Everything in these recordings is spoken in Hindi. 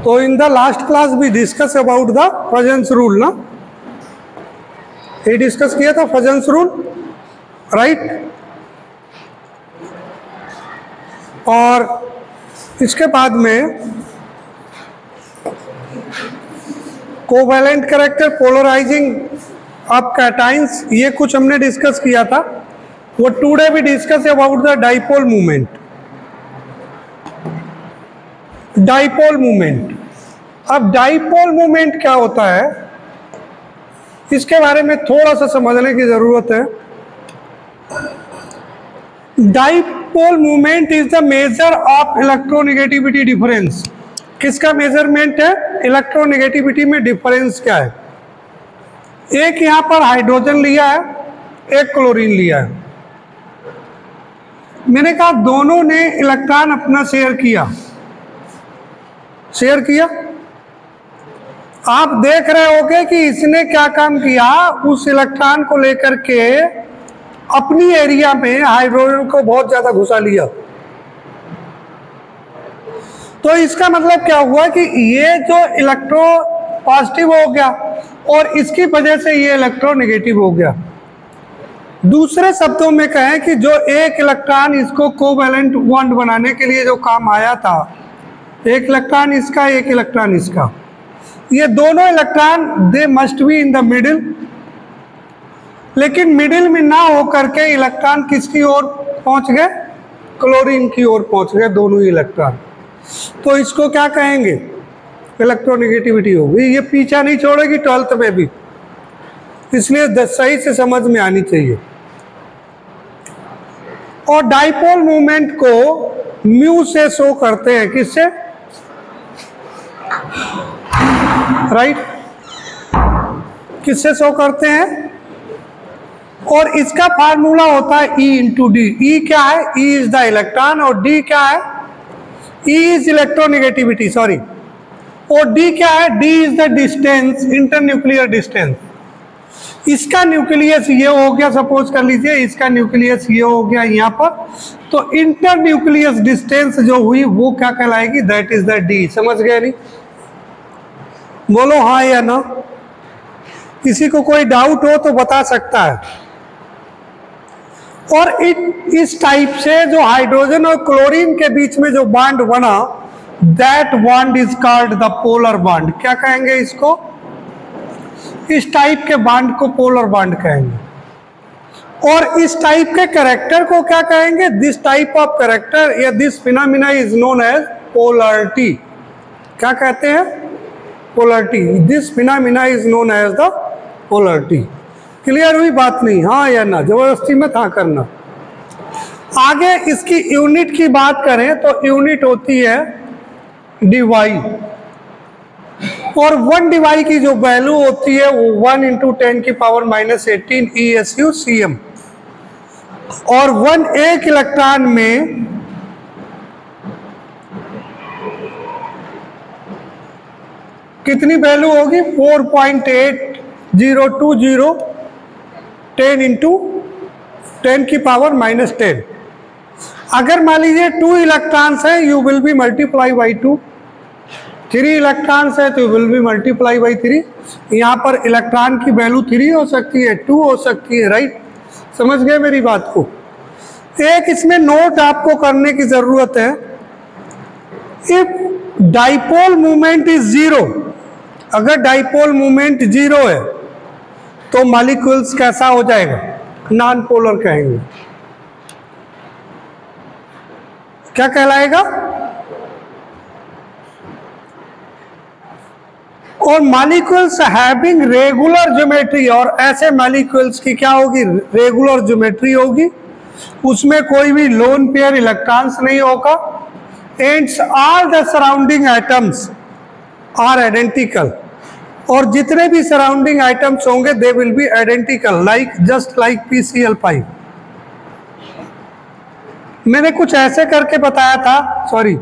तो इन द लास्ट क्लास भी डिस्कस अबाउट द फजन्स रूल ना, ये डिस्कस किया था फजन्स रूल, राइट। और इसके बाद में covalent character, polarising of cations, ये कुछ हमने डिस्कस किया था। वो टुडे भी discuss about the dipole movement. Dipole movement, अब डाइपोल मूवमेंट क्या होता है इसके बारे में थोड़ा सा समझने की जरूरत है। Dipole movement is the measure of electronegativity difference. किसका मेजरमेंट है? इलेक्ट्रोनेगेटिविटी में डिफरेंस क्या है। एक यहां पर हाइड्रोजन लिया है, एक क्लोरीन लिया है। मैंने कहा दोनों ने इलेक्ट्रॉन अपना शेयर किया, शेयर किया। आप देख रहे होगे कि इसने क्या काम किया, उस इलेक्ट्रॉन को लेकर के अपनी एरिया में हाइड्रोजन को बहुत ज्यादा घुसा लिया। तो इसका मतलब क्या हुआ कि ये जो इलेक्ट्रो पॉजिटिव हो गया और इसकी वजह से ये इलेक्ट्रो नेगेटिव हो गया। दूसरे शब्दों में कहें कि जो एक इलेक्ट्रॉन इसको कोवैलेंट बॉन्ड बनाने के लिए जो काम आया था, एक इलेक्ट्रॉन इसका, एक इलेक्ट्रॉन इसका, ये दोनों electron they must be in the middle. लेकिन मिडिल में ना होकर के इलेक्ट्रॉन किसकी ओर पहुंच गए? क्लोरीन की ओर पहुंच गए दोनों ही इलेक्ट्रॉन। तो इसको क्या कहेंगे? इलेक्ट्रोनेगेटिविटी होगी। ये पीछा नहीं छोड़ेगी 12th में भी, इसलिए सही से समझ में आनी चाहिए। और डाइपोल मूवमेंट को म्यू से शो करते हैं, किससे? राइट, किससे शो करते हैं? और इसका फार्मूला होता है E इंटू डी। ई क्या है? E इज द इलेक्ट्रॉन और डी क्या है? E is electronegativity, sorry. और D क्या है? D is the distance, internuclear distance. इसका न्यूक्लियस ये हो गया, सपोज कर लीजिए इसका न्यूक्लियस ये हो गया यहाँ पर, तो इंटरन्यूक्लियस डिस्टेंस जो हुई वो क्या कहलाएगी? That is the D। समझ गए नहीं? बोलो हाँ या ना। किसी को कोई डाउट हो तो बता सकता है। और इस टाइप से जो हाइड्रोजन और क्लोरीन के बीच में जो बॉन्ड बना, that bond is called the polar bond. क्या कहेंगे इसको? इस टाइप के बॉन्ड को पोलर बॉन्ड कहेंगे। और इस टाइप के कैरेक्टर को क्या कहेंगे? दिस टाइप ऑफ कैरेक्टर या this phenomena is known as polarity. क्या कहते हैं? Polarity. This phenomena is known as the polarity. Clear हुई बात? नहीं हाँ या ना, जबरदस्ती में था करना। आगे इसकी यूनिट की बात करें तो यूनिट होती है डिवाई, और 1 डिवाई की जो वैल्यू होती है वो 1 × 10⁻⁻18 ESU/cm। और 1 इलेक्ट्रॉन में कितनी वैल्यू होगी? 4.8020 10 × 10⁻⁻10। अगर मान लीजिए 2 इलेक्ट्रॉन्स है, you will be multiply by 2। 3 electrons है तो you will be multiply by 3। यहाँ पर इलेक्ट्रॉन की वैल्यू 3 हो सकती है, 2 हो सकती है, राइट। समझ गए मेरी बात को? एक इसमें नोट आपको करने की जरूरत है। इफ डाइपोल मूवमेंट इज 0, अगर डाइपोल मूवमेंट 0 है तो मॉलिक्यूल्स कैसा हो जाएगा? नॉन पोलर कहेंगे। क्या कहलाएगा? और मॉलिक्यूल्स हैविंग रेगुलर ज्योमेट्री, और ऐसे मॉलिक्यूल्स की क्या होगी? रेगुलर ज्योमेट्री होगी, उसमें कोई भी लोन पेयर इलेक्ट्रॉन्स नहीं होगा। And all the surrounding atoms are identical, और जितने भी सराउंडिंग आइटम्स होंगे they will be identical, like just like PCl5। मैंने कुछ ऐसे करके बताया था, सॉरी,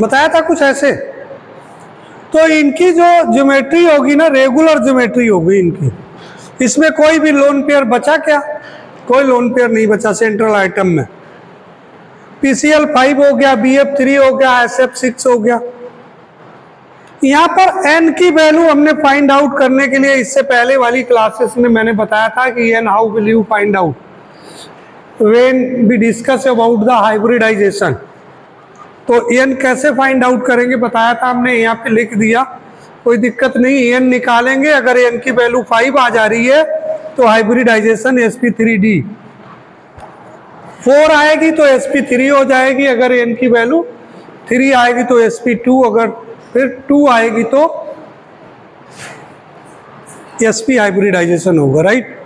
बताया था कुछ ऐसे। तो इनकी जो ज्योमेट्री होगी ना, रेगुलर ज्योमेट्री होगी इनकी। इसमें कोई भी लोन पेयर बचा क्या? कोई लोन पेयर नहीं बचा सेंट्रल आइटम में। PCl 5 हो गया, BF 3 हो गया, SF 6 हो गया। यहाँ पर n की वैल्यू हमने फाइंड आउट करने के लिए इससे पहले वाली क्लासेस में मैंने बताया था कि n how will you find out when we discuss about the hybridisation. तो n कैसे फाइंड आउट करेंगे बताया था हमने, यहाँ पे लिख दिया, कोई दिक्कत नहीं। n निकालेंगे, अगर n की वैल्यू 5 आ जा रही है तो हाइब्रिडाइजेशन sp3d, 4 आएगी तो sp3 हो जाएगी, अगर n की वैल्यू 3 आएगी तो sp2, अगर फिर 2 आएगी तो sp हाइब्रिडाइजेशन होगा, राइट।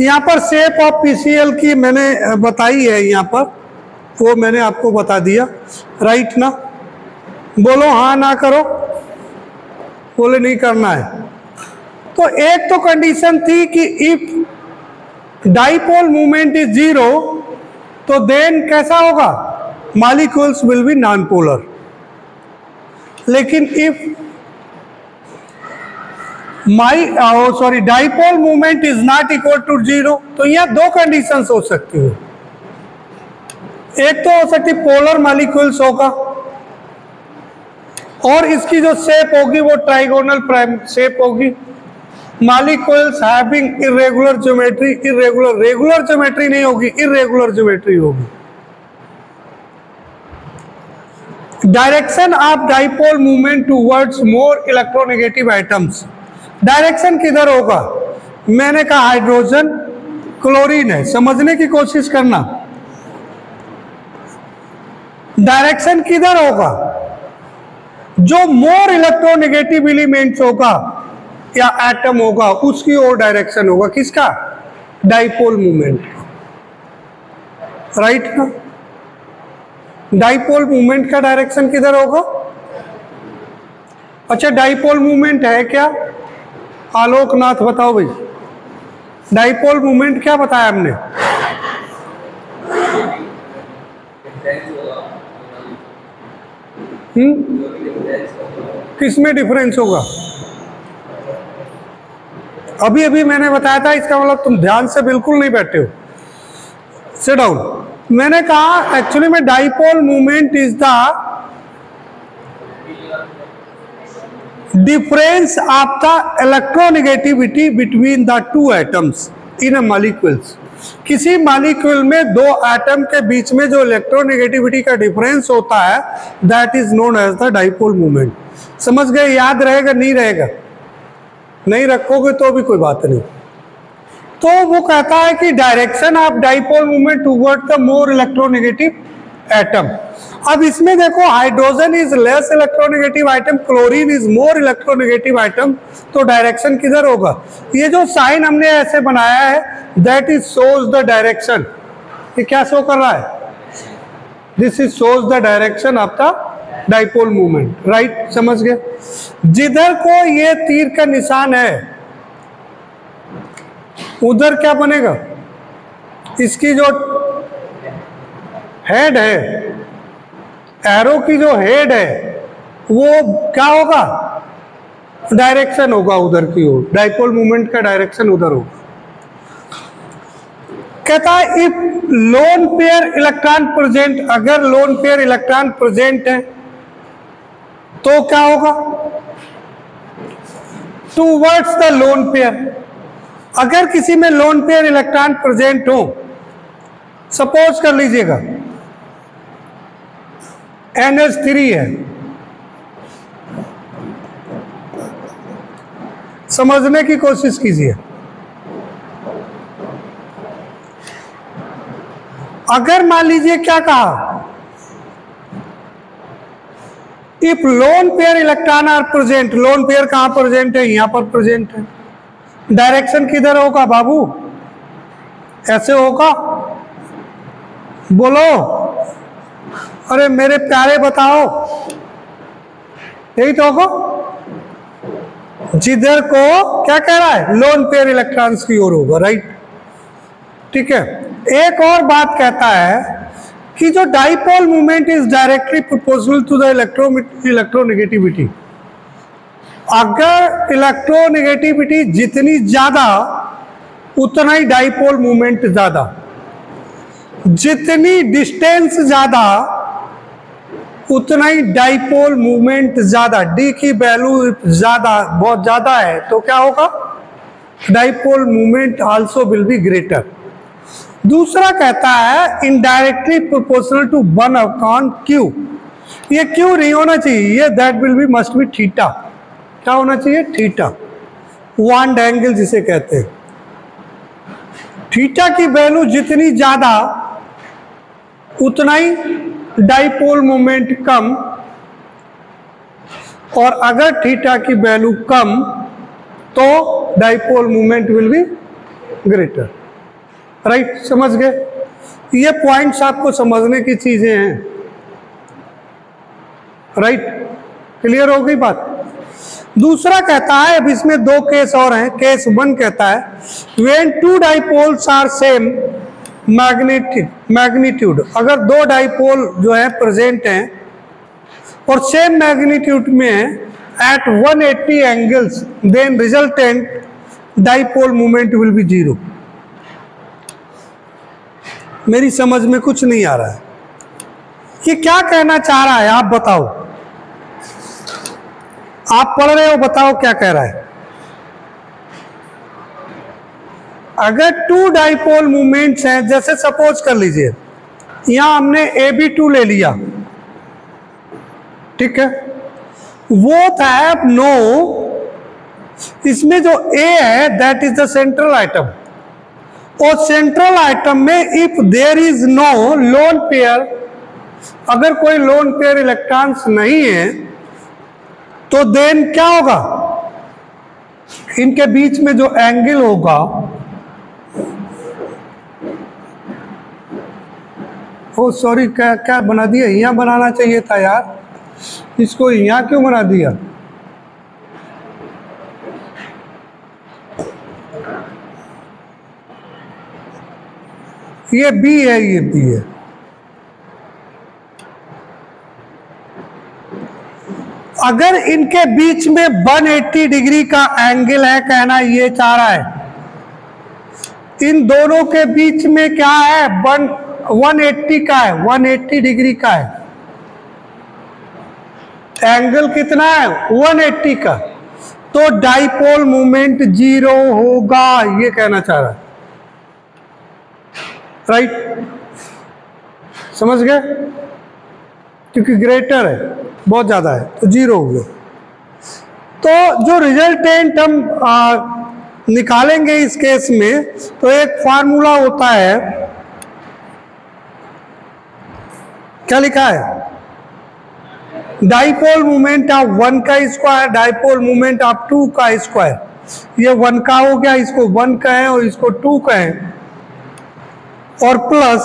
यहाँ पर शेप ऑफ PCl की मैंने बताई है, यहाँ पर वो मैंने आपको बता दिया, राइट ना। बोलो हाँ ना करो, बोले नहीं करना है। तो एक तो कंडीशन थी कि इफ डाइपोल मूवमेंट इज 0 तो देन कैसा होगा, molecules will be non polar. लेकिन if dipole movement is not equal to 0, तो यहाँ दो कंडीशंस हो सकती है। एक तो हो सकती पोलर मॉलिक्यूल्स होगा, और इसकी जो शेप होगी वो ट्राइगोनल प्राइम शेप होगी। Molecules having irregular geometry, regular geometry नहीं होगी, इरेगुलर ज्योमेट्री होगी। Direction of dipole movement towards more electronegative items, direction किधर होगा? मैंने कहा हाइड्रोजन क्लोरीन है, समझने की कोशिश करना। डायरेक्शन किधर होगा? जो मोर इलेक्ट्रोनेगेटिव एलिमेंट्स होगा या एटम होगा उसकी ओर डायरेक्शन होगा, किसका? डाइपोल मूवमेंट, राइट ना। डाइपोल मूवमेंट का डायरेक्शन किधर होगा? अच्छा, डाइपोल मूवमेंट है क्या? आलोकनाथ बताओ भाई, डाइपोल मूवमेंट क्या बताया हमने? किसमें डिफरेंस होगा? अभी अभी मैंने बताया था, इसका मतलब तुम ध्यान से बिल्कुल नहीं बैठे हो। Sit down. मैंने कहा एक्चुअली में dipole movement is the difference of the electronegativity between the two atoms in a molecules. किसी मॉलिक्यूल में दो एटम के बीच में जो इलेक्ट्रोनेगेटिविटी का डिफरेंस होता है, that is known as the dipole movement. समझ गए? याद रहेगा नहीं रहेगा? नहीं रखोगे तो भी कोई बात नहीं। तो वो कहता है कि direction of dipole movement toward the more electronegative atom. अब इसमें देखो, hydrogen is less electronegative item, chlorine is more electronegative item, तो डायरेक्शन किधर होगा? ये जो साइन हमने ऐसे बनाया है, that is shows the direction. ये क्या शो कर रहा है? This is shows the direction of the dipole movement, right. समझ गए? जिधर को ये तीर का निशान है उधर क्या बनेगा? इसकी जो हेड है, एरो की जो हेड है, वो क्या होगा? डायरेक्शन होगा उधर की ओर, डाइपोल मूवमेंट का डायरेक्शन उधर होगा। कहता है if lone pair electron present, अगर लोन पेयर इलेक्ट्रॉन प्रेजेंट है तो क्या होगा? Towards the loan pair. अगर किसी में लोन पेयर इलेक्ट्रॉन प्रेजेंट हो, सपोज कर लीजिएगा NH3 है, समझने की कोशिश कीजिए। अगर मान लीजिए क्या कहा, if lone pair electron are present, lone pair कहां प्रेजेंट है? यहां पर प्रेजेंट है। डायरेक्शन किधर होगा बाबू? ऐसे होगा? बोलो, अरे मेरे प्यारे बताओ, यही तो होगा जिधर को क्या कह रहा है? लोन पेयर इलेक्ट्रॉन्स की ओर होगा, राइट। ठीक है। एक और बात कहता है कि जो dipole moment is directly proportional to the electronegativity. अगर इलेक्ट्रोनेगेटिविटी जितनी ज्यादा उतना ही डाइपोल मोमेंट ज्यादा, जितनी डिस्टेंस ज्यादा उतना ही डाइपोल मोमेंट ज्यादा। डी की वैल्यू ज्यादा, बहुत ज्यादा है तो क्या होगा, dipole moment also will be greater. दूसरा कहता है indirectly proportional to 1 upon Q. ये क्यू नहीं होना चाहिए, ये that will be must be theta. क्या होना चाहिए, थीटा, वांड एंगल जिसे कहते हैं। थीटा की वैल्यू जितनी ज्यादा उतना ही डाइपोल मोमेंट कम, और अगर थीटा की वैल्यू कम तो dipole moment will be greater. Right, समझ गए? ये पॉइंट्स आपको समझने की चीजें हैं। राइट, क्लियर हो गई बात? दूसरा कहता है, अब इसमें 2 केस और हैं। केस 1 कहता है when 2 dipoles are same magnitude. अगर 2 डाइपोल जो है प्रेजेंट हैं और सेम मैग्नीट्यूड में है at 180 angles, then resultant dipole moment will be 0। मेरी समझ में कुछ नहीं आ रहा है, ये क्या कहना चाह रहा है आप बताओ? आप पढ़ रहे हो, बताओ क्या कह रहा है? अगर 2 डाइपोल मूवमेंट्स हैं, जैसे सपोज कर लीजिए यहां हमने AB2 ले लिया, ठीक है, वो था नो, इसमें जो A है that is the central item, और सेंट्रल आइटम में if there is no lone pair, अगर कोई लोन पेयर इलेक्ट्रॉन्स नहीं है तो देन क्या होगा, इनके बीच में जो एंगल होगा ओ सॉरी, क्या क्या बना दिया, यहाँ बनाना चाहिए था यार, इसको यहाँ क्यों बना दिया? ये B है, ये B है। अगर इनके बीच में 180 डिग्री का एंगल है, कहना ये चाह रहा है इन दोनों के बीच में क्या है, 180 का है, 180 डिग्री का है एंगल, कितना है 180 का, तो डाइपोल मोमेंट 0 होगा, ये कहना चाह रहा है। राइट, समझ गए? क्योंकि ग्रेटर है, बहुत ज्यादा है, तो 0 हो गया। तो जो रिजल्टेंट हम निकालेंगे इस केस में, तो एक फार्मूला होता है, क्या लिखा है, डाइपोल मोमेंट ऑफ 1 का स्क्वायर, डाइपोल मोमेंट ऑफ 2 का स्क्वायर। ये 1 का हो गया, इसको 1 कहें और इसको 2 कहें, और plus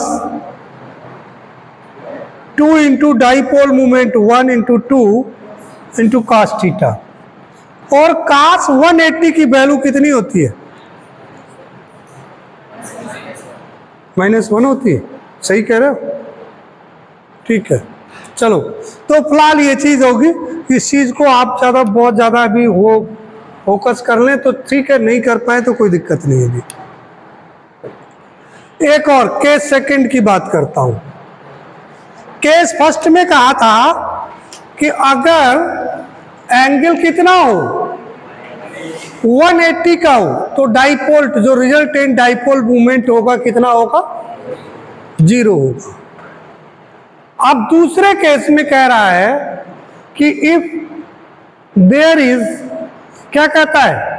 2 into dipole moment 1 into 2 into cos theta. और कास 180 की वैल्यू कितनी होती है, -1 होती है। सही कह रहे हो? ठीक है, चलो, तो फिलहाल ये चीज होगी, इस चीज को आप ज्यादा, बहुत ज्यादा अभी वो फोकस कर लें तो ठीक है, नहीं कर पाए तो कोई दिक्कत नहीं है। अभी एक और केस सेकंड की बात करता हूं। केस फर्स्ट में कहा था कि अगर एंगल कितना हो, 180 का हो, तो डाइपोल, जो रिजल्टेंट डाइपोल मूवमेंट होगा कितना होगा, 0 होगा। अब दूसरे केस में कह रहा है कि इफ देयर इज, क्या कहता है,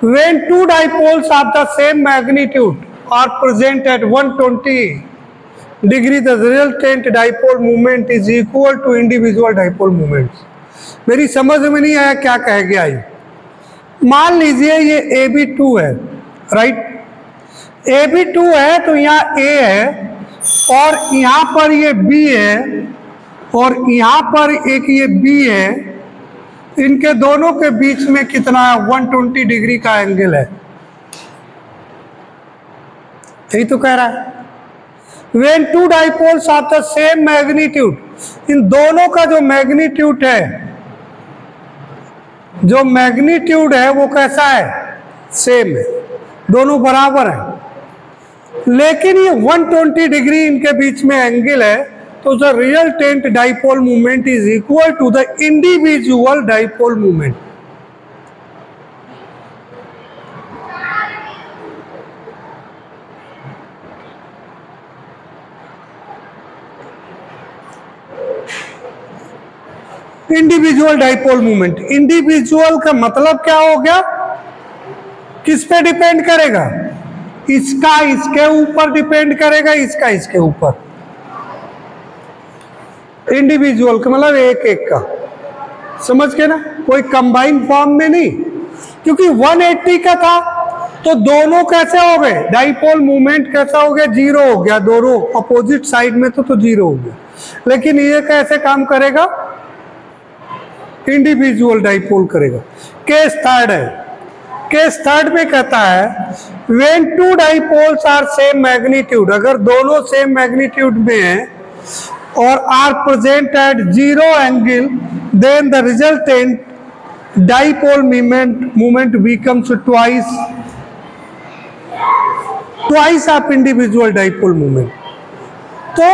when 2 dipoles of the same magnitude are present at 120 degree, the resultant dipole moment is equal to individual dipole moments। मेरी समझ में नहीं आया क्या कह गया ये। मान लीजिए ये AB2 है, राइट, AB2 है तो यहाँ A है, और यहाँ पर ये B है, और यहाँ पर एक ये B है, इनके दोनों के बीच में कितना है, 120 डिग्री का एंगल है, यही तो कह रहा है। When two dipoles of the same magnitude, इन दोनों का जो मैग्नीट्यूड है वो कैसा है, सेम है, दोनों बराबर है, लेकिन ये 120 डिग्री इनके बीच में एंगल है, तो the resultant dipole movement is equal to the individual dipole movement. Individual dipole movement, individual का मतलब क्या हो गया, किस पे डिपेंड करेगा, इसका इसके ऊपर डिपेंड करेगा, इसका इसके ऊपर। इंडिविजुअल का मतलब एक एक का, समझ के ना, कोई कंबाइन फॉर्म में नहीं, क्योंकि 180 का था तो दोनों कैसे हो गए, डाइपोल मूवमेंट कैसा हो गया, जीरो हो गया, दोनों अपोजिट साइड में तो जीरो हो गया। लेकिन ये कैसे काम करेगा, इंडिविजुअल डाइपोल करेगा। केस थर्ड है, केस थर्ड में कहता है when two dipoles are same magnitude, अगर दोनों सेम मैग्नीट्यूड में हैं और are present at zero angle, then the resultant dipole movement becomes twice of individual dipole movement. तो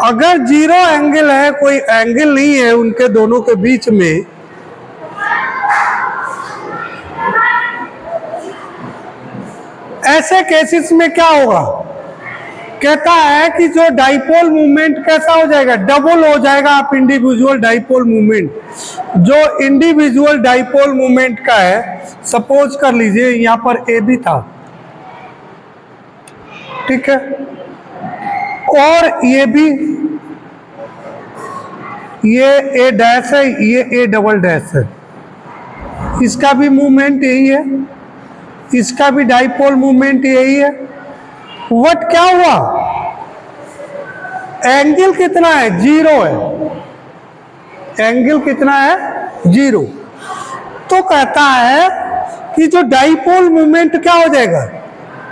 अगर जीरो एंगल है, कोई एंगल नहीं है उनके दोनों के बीच में, ऐसे केसेस में क्या होगा, कहता है कि जो डाइपोल मूवमेंट कैसा हो जाएगा, डबल हो जाएगा आप इंडिविजुअल डाइपोल मूवमेंट। जो इंडिविजुअल डाइपोल मूवमेंट का है, सपोज कर लीजिए यहां पर ए बी था, ठीक है, और ये भी, ये ए डैश है, ये ए डबल डैश है, इसका भी मूवमेंट यही है, इसका भी डाइपोल मूवमेंट यही है। वट क्या हुआ, एंगल कितना है, जीरो है, एंगल कितना है, जीरो। तो कहता है कि जो डाइपोल मूवमेंट क्या हो जाएगा,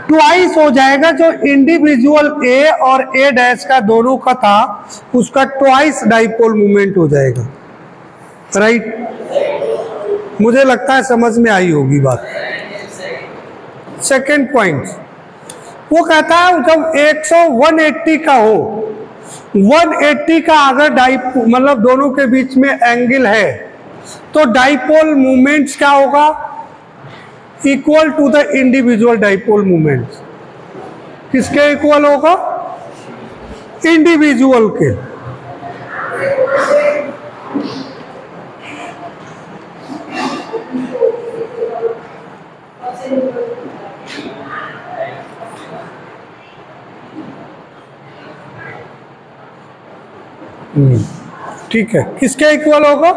ट्वाइस हो जाएगा, जो इंडिविजुअल ए और ए डैश का दोनों का था उसका ट्वाइस डाइपोल मूवमेंट हो जाएगा, राइट। मुझे लगता है समझ में आई होगी बात। सेकेंड पॉइंट, वो कहता है जब 180 का हो, 180 का अगर मतलब दोनों के बीच में एंगल है, तो डाइपोल मूवमेंट्स क्या होगा, equal to the individual dipole movements. किसके इक्वल होगा, इंडिविजुअल के। ठीक है, किसके इक्वल होगा,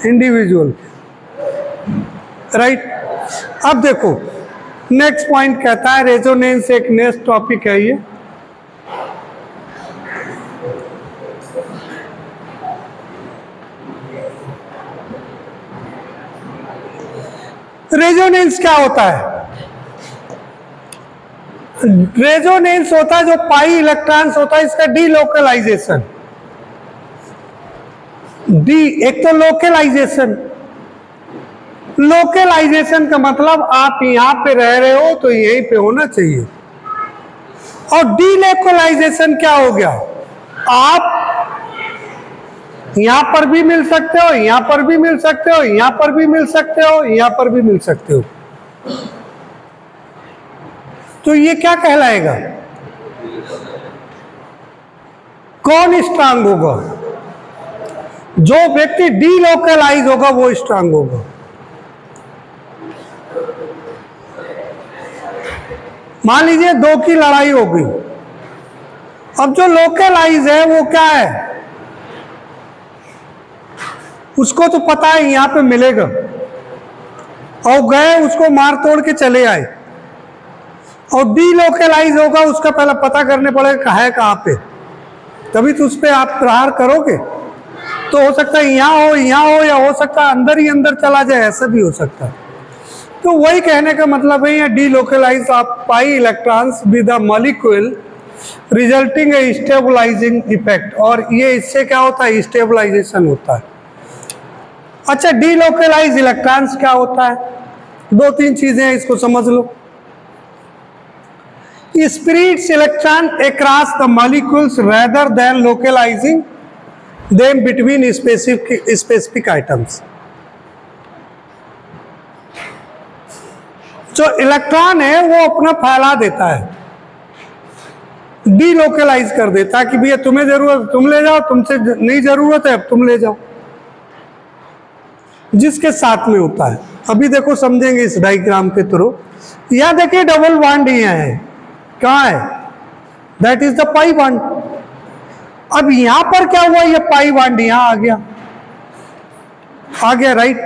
इंडिविजुअल, राइट। अब देखो नेक्स्ट पॉइंट कहता है रेजोनेंस, एक नेक्स्ट टॉपिक है ये। रेजोनेंस क्या होता है, रेजोनेंस होता है जो पाई इलेक्ट्रॉन्स होता है, इसका डीलोकलाइजेशन। डी एक तो लोकलाइजेशन, लोकलाइजेशन का मतलब आप यहां पे रह रहे हो तो यहीं पे होना चाहिए, और डीलोकलाइजेशन क्या हो गया, आप यहां पर भी मिल सकते हो, यहां पर भी मिल सकते हो, यहां पर भी मिल सकते हो, यहां पर भी मिल सकते हो। तो ये क्या कहलाएगा, कौन स्ट्रांग होगा, जो व्यक्ति डीलोकलाइज होगा वो स्ट्रांग होगा। मान लीजिए दो की लड़ाई हो गई, अब जो लोकलाइज है वो क्या है, उसको तो पता है यहां पे मिलेगा, और गए उसको मार तोड़ के चले आए। और डीलोकलाइज होगा, उसका पहले पता करने पड़ेगा है कहाँ पे, तभी तो उस पर आप प्रहार करोगे। तो हो सकता है यहाँ हो, या हो सकता है अंदर ही अंदर चला जाए, ऐसा भी हो सकता है। तो वही कहने का मतलब है, यहाँ delocalise of pi electrons with the molecule resulting a stabilising effect, और ये इससे क्या होता है, स्टेबलाइजेशन होता है। अच्छा, डीलोकलाइज इलेक्ट्रॉन्स क्या होता है, दो तीन चीजें हैं, इसको समझ लो। Spreads electron across the molecules rather than localising them between specific atoms. जो इलेक्ट्रॉन है वो अपना फैला देता है, डीलोकलाइज कर देता है कि भैया तुम्हें जरूरत तुम ले जाओ, तुमसे नहीं जरूरत है अब तुम ले जाओ, जिसके साथ में होता है। अभी देखो समझेंगे इस डायग्राम के थ्रू। यहां देखिए डबल बॉन्ड ये है, कहाँ है, that is the pi bond. अब यहां पर क्या हुआ, ये पाई बॉन्ड यहां आ गया, राइट।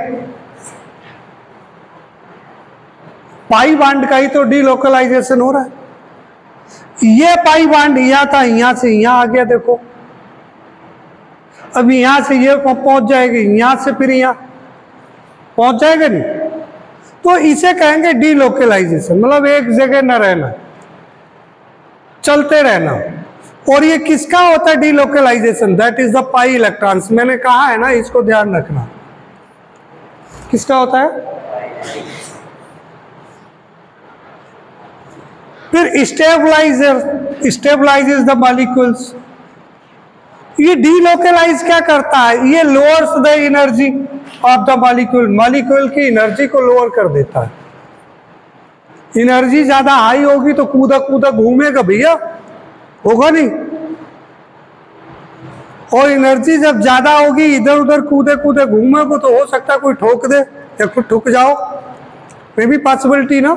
पाई बॉन्ड का ही तो डीलोकलाइजेशन हो रहा है। ये पाई बॉन्ड यहां था, यहां से यहां आ गया, देखो अब यहां से ये पहुंच जाएगी, यहां से फिर यहां पहुंच जाएगा नहीं, तो इसे कहेंगे डीलोकलाइजेशन, मतलब एक जगह न रहना, चलते रहना। और ये किसका होता है delocalisation, that is the pi electrons. मैंने कहा है ना, इसको ध्यान रखना, किसका होता है। फिर स्टेबलाइजेस द मॉलिक्यूल्स। ये डीलोकलाइज क्या करता है, ये lowers the energy of the molecule, molecule की एनर्जी को लोअर कर देता है। एनर्जी ज्यादा हाई होगी तो कूदा कूदा घूमेगा भैया, होगा नहीं। और एनर्जी जब ज्यादा होगी, इधर उधर कूदे कूदे घूमेगा तो हो सकता है कोई ठोक दे या फिर ठुक जाओ, मे भी पॉसिबिलिटी ना।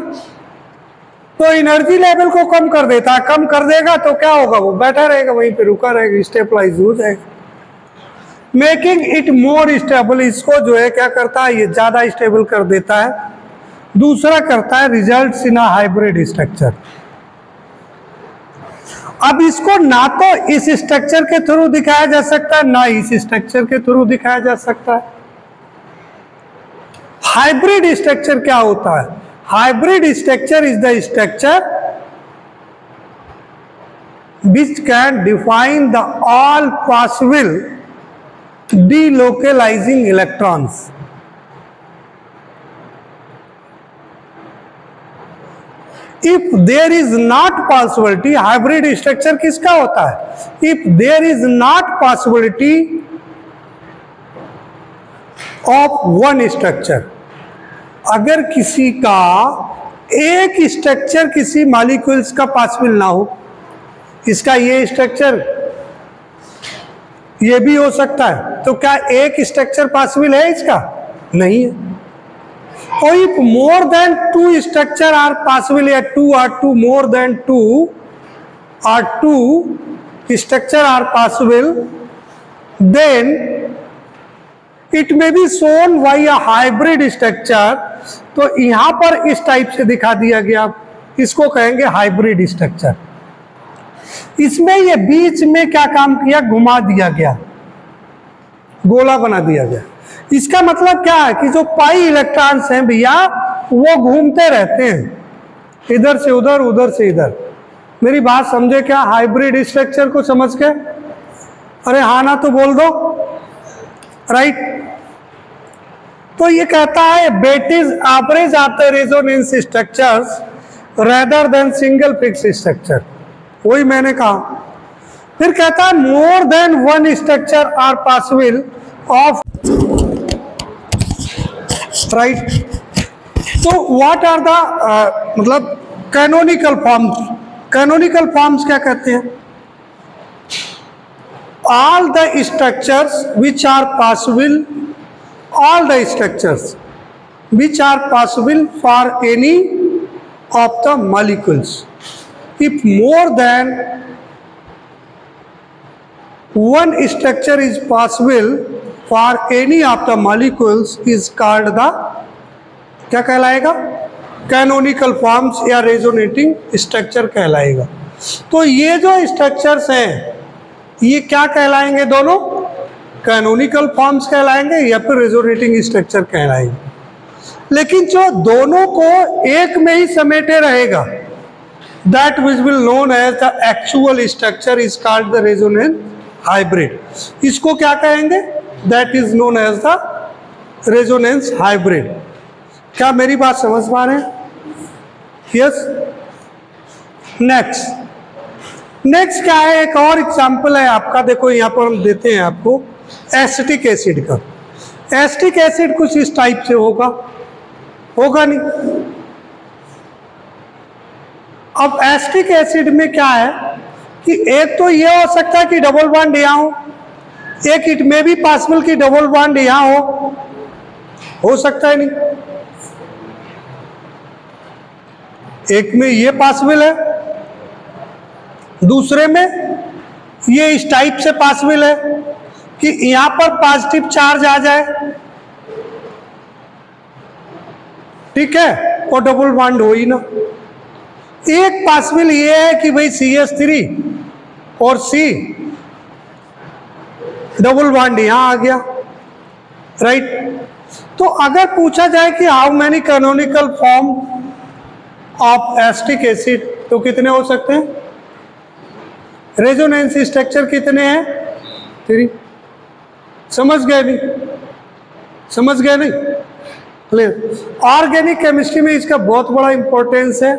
तो एनर्जी लेवल को कम कर देता है, कम कर देगा तो क्या होगा, वो बैठा रहेगा वहीं पे, रुका रहेगा, स्टेबलाइज हो जाएगा, मेकिंग इट मोर स्टेबल। इसको जो है क्या करता है, ये ज्यादा स्टेबल कर देता है। दूसरा करता है results in a hybrid structure. अब इसको ना तो इस स्ट्रक्चर के थ्रू दिखाया जा सकता है, ना इस स्ट्रक्चर के थ्रू दिखाया जा सकता है। हाइब्रिड स्ट्रक्चर क्या होता है, hybrid structure is the structure which can define the all possible delocalizing electrons. If there is not possibility, hybrid structure किसका होता है, if there is not possibility of one structure, अगर किसी का एक स्ट्रक्चर किसी मॉलिक्यूल्स का पॉसिबल ना हो, इसका ये स्ट्रक्चर ये भी हो सकता है, तो क्या एक स्ट्रक्चर पॉसिबल है, इसका नहीं है। और if more than two structure are possible, या two or two more than two or two structure are possible, then it may be shown by a hybrid structure. तो यहां पर इस टाइप से दिखा दिया गया, इसको कहेंगे हाइब्रिड स्ट्रक्चर। इसमें ये बीच में क्या काम किया, घुमा दिया गया, गोला बना दिया गया। इसका मतलब क्या है कि जो पाई इलेक्ट्रॉन्स हैं भैया, वो घूमते रहते हैं, इधर से उधर, उधर से इधर। मेरी बात समझे क्या, हाइब्रिड स्ट्रक्चर को समझ के, अरे हाँ ना तो बोल दो, राइट। तो ये कहता है बेटिज average of the resonance structures rather than single fix structure, वही मैंने कहा। फिर कहता है more than one structure are possible of, right. तो व्हाट आर द मतलब कैनोनिकल फॉर्म्स, कैनोनिकल फॉर्म्स क्या कहते हैं, all the structures which are possible, all the structures which are possible for any of the molecules, if more than one structure is possible for any of the molecules is called the, क्या कहलाएगा, कैनोनिकल फॉर्म्स या रेजोनेटिंग स्ट्रक्चर कहलाएगा। तो ये जो स्ट्रक्चर्स हैं ये क्या कहलाएंगे, दोनों कैनोनिकल फॉर्म्स कहलाएंगे या फिर रेजोनेटिंग स्ट्रक्चर कहलाएंगे। लेकिन जो दोनों को एक में ही समेटे रहेगा, that which will known as the actual structure is called the resonance hybrid. इसको क्या कहेंगे? That is known as the resonance hybrid. क्या मेरी बात समझ पा रहे हैं? Yes. नेक्स्ट क्या है? एक और एग्जाम्पल है आपका, देखो यहाँ पर हम देते हैं आपको एसिटिक एसिड का। एसिटिक एसिड कुछ इस टाइप से होगा नहीं। अब एसिटिक एसिड में क्या है कि एक तो ये हो सकता है कि डबल बॉन्ड यहाँ हो, एक इट में भी पॉसिबल कि डबल बॉन्ड यहाँ हो सकता है नहीं। एक में ये पॉसिबल है, दूसरे में ये इस टाइप से पॉसिबल है कि यहां पर पॉजिटिव चार्ज आ जाए, ठीक है, और डबल बॉन्ड हो ही ना। एक पॉसिबल ये है कि भाई CH3 और C डबल बॉन्ड यहां आ गया, राइट। तो अगर पूछा जाए कि how many canonical form of acetic acid, तो कितने हो सकते हैं? रेजोनेंस स्ट्रक्चर कितने हैं? 3। समझ गए नहीं? समझ गए नहीं? क्लियर। ऑर्गेनिक केमिस्ट्री में इसका बहुत बड़ा इंपॉर्टेंस है,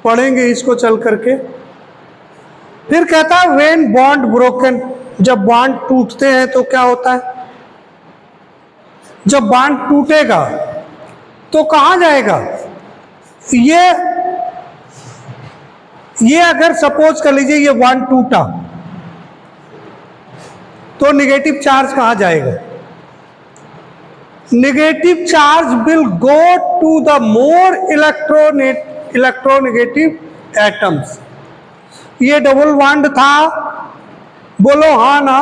पढ़ेंगे इसको चल करके। फिर कहता है व्हेन बॉन्ड ब्रोकन, जब बॉन्ड टूटते हैं तो क्या होता है? जब बॉन्ड टूटेगा तो कहां जाएगा? ये अगर सपोज कर लीजिए ये बॉन्ड टूटा तो नेगेटिव चार्ज कहां जाएगा? Negative charge will go to the more electronegative atoms. ये डबल बॉन्ड था, बोलो हाँ ना,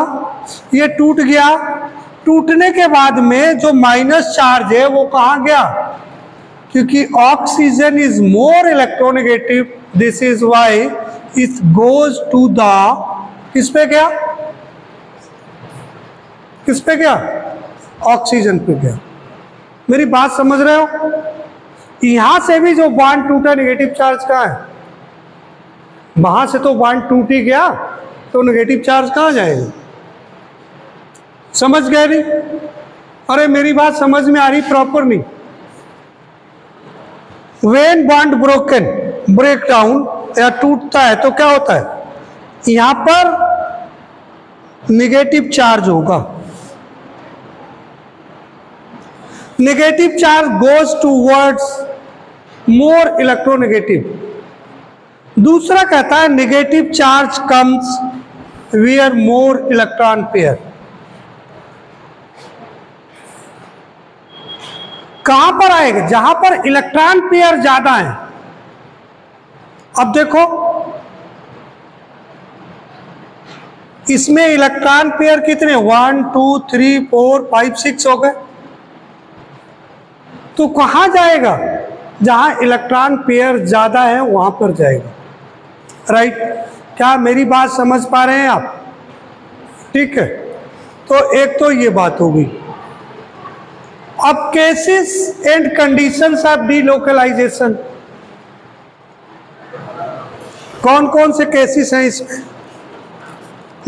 ये टूट गया। टूटने के बाद में जो माइनस चार्ज है वो कहां गया? क्योंकि oxygen is more electronegative, this is why it goes to the, किस पे गया? किस पे गया? ऑक्सीजन पे गया। मेरी बात समझ रहे हो? यहां से भी जो बॉन्ड टूटा नेगेटिव चार्ज कहां है? वहां से तो बॉन्ड टूट ही गया, तो नेगेटिव चार्ज कहां जाएगा? समझ गए नहीं? अरे मेरी बात समझ में आ रही प्रॉपर नहीं? When bond broken, break down या टूटता है तो क्या होता है? यहां पर नेगेटिव चार्ज होगा। Negative charge goes towards more electronegative. दूसरा कहता है negative charge comes where more electron pair. कहां पर आएगा? जहां पर इलेक्ट्रॉन पेयर ज्यादा है। अब देखो इसमें इलेक्ट्रॉन पेयर कितने? 1 2 3 4 5 6 हो गए। तो कहां जाएगा? जहां इलेक्ट्रॉन पेयर ज्यादा है वहां पर जाएगा, राइट। क्या मेरी बात समझ पा रहे हैं आप? ठीक है, तो एक तो ये बात होगी। अब cases and conditions of delocalisation, कौन कौन से केसेस हैं इसमें?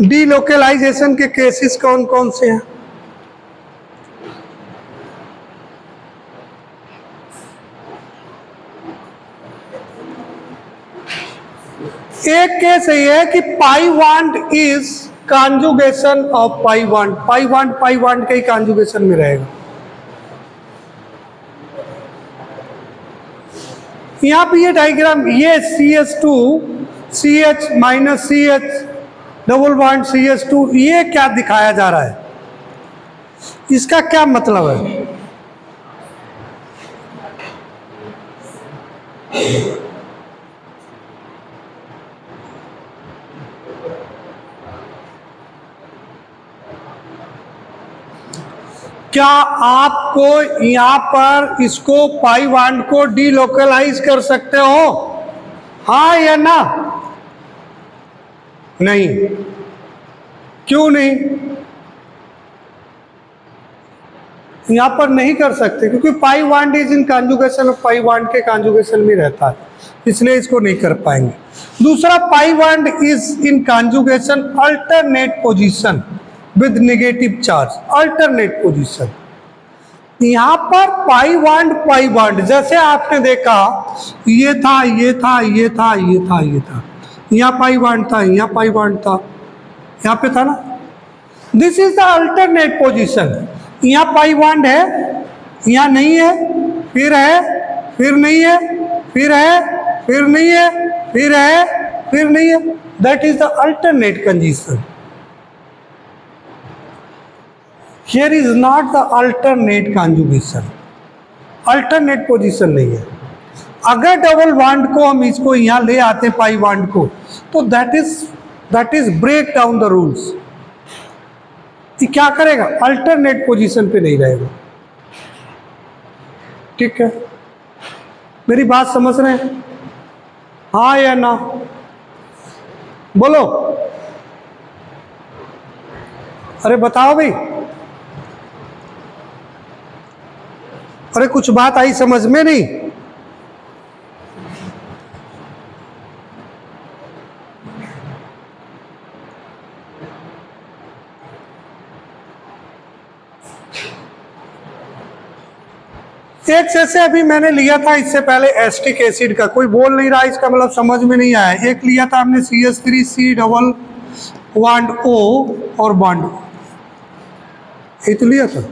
डीलोकलाइजेशन के केसेस कौन कौन से हैं? एक केस ये है कि pi bond is conjugation of pi bond. Pi bond के ही कॉन्जुगेशन में रहेगा। यहाँ पे ये डायग्राम, ये CH2 CH minus CH double bond CH2, ये क्या दिखाया जा रहा है? इसका क्या मतलब है? क्या आपको यहां पर इसको पाई बॉन्ड को डीलोकलाइज कर सकते हो? हाँ या ना? नहीं। क्यों नहीं? यहाँ पर नहीं कर सकते क्योंकि pi bond is in conjugation और पाई बॉन्ड के कॉन्जुगेशन में रहता है, इसलिए इसको नहीं कर पाएंगे। दूसरा, pi bond is in conjugation alternate position with negative charge. Alternate position, यहाँ पर पाई बॉन्ड जैसे आपने देखा ये था, ये था, ये था, ये था, ये था, यहाँ पाई बॉन्ड था, यहाँ पाई बॉन्ड था, यहाँ पे था ना। This is the alternate position. यहाँ पाई बॉन्ड है, यहाँ नहीं है, फिर है, फिर नहीं है, फिर है, फिर नहीं है, फिर है, फिर नहीं है। That is the alternate condition. Here is not the alternate conjugation, alternate position नहीं है। अगर डबल बॉन्ड को हम इसको यहाँ ले आते पाई बॉन्ड को, तो that is break down the rules. ये क्या करेगा? अल्टरनेट पोजीशन पे नहीं रहेगा। ठीक है, मेरी बात समझ रहे हैं? हाँ या ना? बोलो, अरे बताओ भाई। अरे कुछ बात आई समझ में नहीं? एक जैसे अभी मैंने लिया था इससे पहले एस्टिक एसिड का, कोई बोल नहीं रहा, इसका मतलब समझ में नहीं आया। एक लिया था हमने CH3C डबल बॉन्ड O और बॉन्ड O, ये तो लिया था।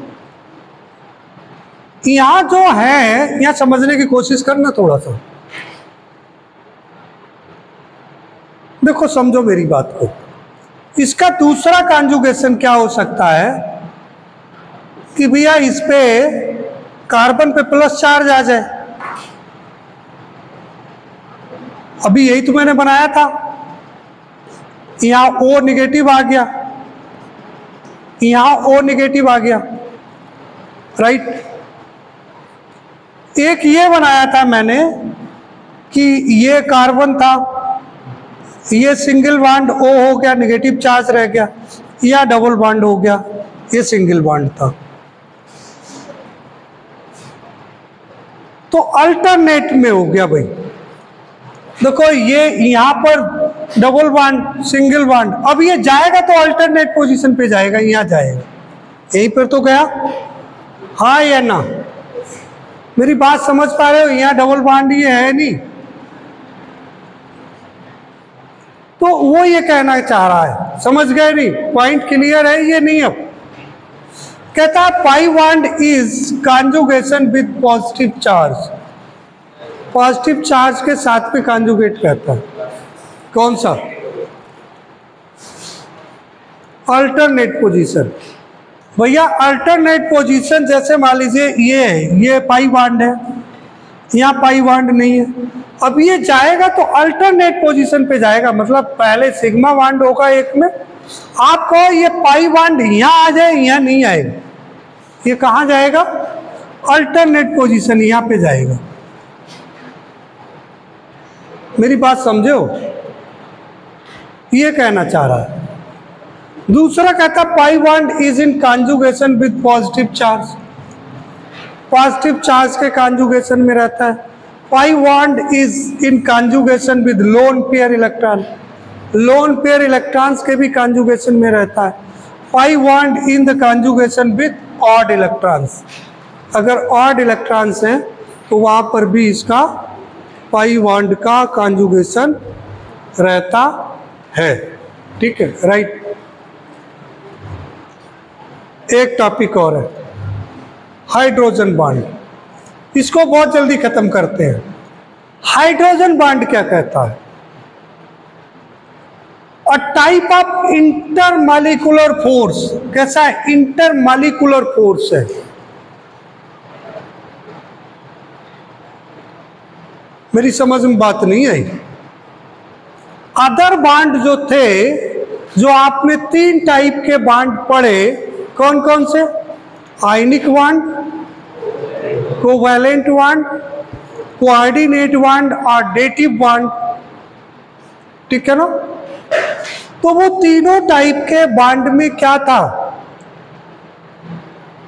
यहाँ जो है, यहाँ समझने की कोशिश करना थोड़ा सा। देखो समझो मेरी बात को। इसका दूसरा कॉन्जुगेशन क्या हो सकता है कि भैया इस पे कार्बन पे प्लस चार्ज आ जाए। अभी यही तो मैंने बनाया था, यहाँ O नेगेटिव आ गया, यहाँ O नेगेटिव आ गया, राइट। एक ये बनाया था मैंने कि ये कार्बन था, ये सिंगल बॉन्ड O हो गया, नेगेटिव चार्ज रह गया, या डबल बॉन्ड हो गया, ये सिंगल बॉन्ड था। तो अल्टरनेट में हो गया भाई। देखो ये यहाँ पर डबल बॉन्ड, सिंगल बॉन्ड, अब ये जाएगा तो अल्टरनेट पोजीशन पे जाएगा, यहाँ जाएगा, यहीं पर तो गया। हाँ या ना? मेरी बात समझ पा रहे हो? यहाँ डबल बॉन्ड ये है नहीं, तो वो ये कहना चाह रहा है, समझ गए नहीं? पॉइंट क्लियर है ये नहीं? अब कहता है pi bond is conjugation with positive charge. Positive charge के साथ में कॉन्जुगेट करता है। कौन सा? Alternate position. भैया अल्टरनेट पोजीशन जैसे मान लीजिए ये है, ये पाई बॉन्ड है, यहाँ पाई बॉन्ड नहीं है। अब ये जाएगा तो अल्टरनेट पोजीशन पे जाएगा, मतलब पहले सिग्मा बॉन्ड होगा एक में, आप कहो ये पाई बॉन्ड यहाँ आ जाए, यहाँ नहीं आएगा, ये कहाँ जाएगा? अल्टरनेट पोजीशन, यहाँ पे जाएगा। मेरी बात समझे हो? ये कहना चाह रहा है। दूसरा कहता pi bond is in conjugation with positive charge. Positive charge के कॉन्जुगेशन में रहता है। Pi bond is in conjugation with loan pair electron. Lone pair electrons के भी कॉन्जुगेशन में रहता है। Pi bond in the conjugation with odd electrons. अगर ऑड इलेक्ट्रॉन्स हैं तो वहाँ पर भी इसका पाई बॉन्ड का कॉन्जुगेशन रहता है। ठीक है, राइट। एक टॉपिक और है, हाइड्रोजन बॉन्ड। इसको बहुत जल्दी खत्म करते हैं। हाइड्रोजन बॉन्ड क्या कहता है? A type of intermolecular force. कैसा है? इंटरमॉलिक्यूलर फोर्स है। मेरी समझ में बात नहीं आई? अदर बॉन्ड जो थे, जो आपने 3 टाइप के बॉन्ड पढ़े, कौन कौन से? Ionic bond, covalent bond, coordinate bond और डेटिव बॉन्ड। ठीक है ना? तो वो तीनों टाइप के बॉन्ड में क्या था?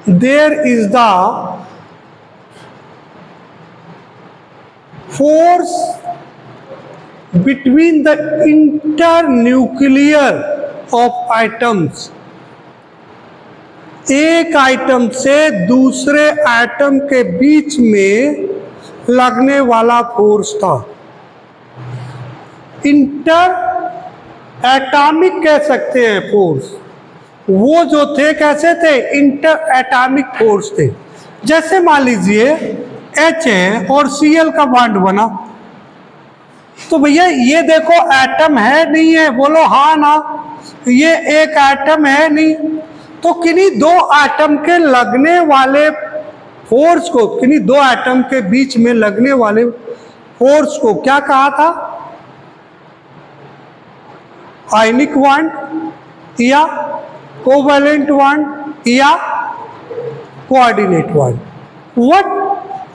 There is the force between the internuclear of items. एक आइटम से दूसरे आइटम के बीच में लगने वाला फोर्स था। इंटर एटॉमिक कह सकते हैं फोर्स, वो जो थे कैसे थे, इंटर एटॉमिक फोर्स थे। जैसे मान लीजिए H है और Cl का बॉन्ड बना, तो भैया ये देखो एटम है नहीं है, बोलो हाँ ना, ये एक एटम है नहीं, तो किन्हीं दो एटम के लगने वाले फोर्स को, किन्हीं दो एटम के बीच में लगने वाले फोर्स को क्या कहा था, आयनिक बॉन्ड या कोवैलेंट बॉन्ड या कोऑर्डिनेट बॉन्ड। व्हाट,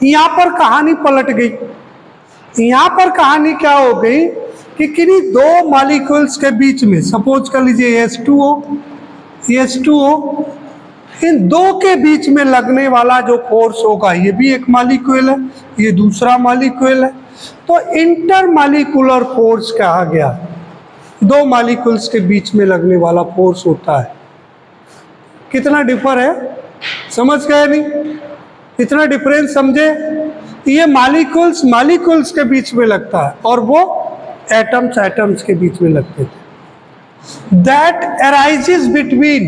यहां पर कहानी पलट गई। यहां पर कहानी क्या हो गई कि किन्हीं दो मॉलिक्यूल्स के बीच में, सपोज कर लीजिए H2O, इन दो के बीच में लगने वाला जो फोर्स होगा, ये भी एक मॉलिक्यूल है, ये दूसरा मॉलिक्यूल है, तो इंटर मॉलिक्यूलर फोर्स कहा गया। दो मॉलिक्यूल्स के बीच में लगने वाला फोर्स होता है। कितना डिफर है, समझ गए नहीं, इतना डिफरेंस समझे। ये मॉलिक्यूल्स के बीच में लगता है और वो एटम्स के बीच में लगते थे। That arises between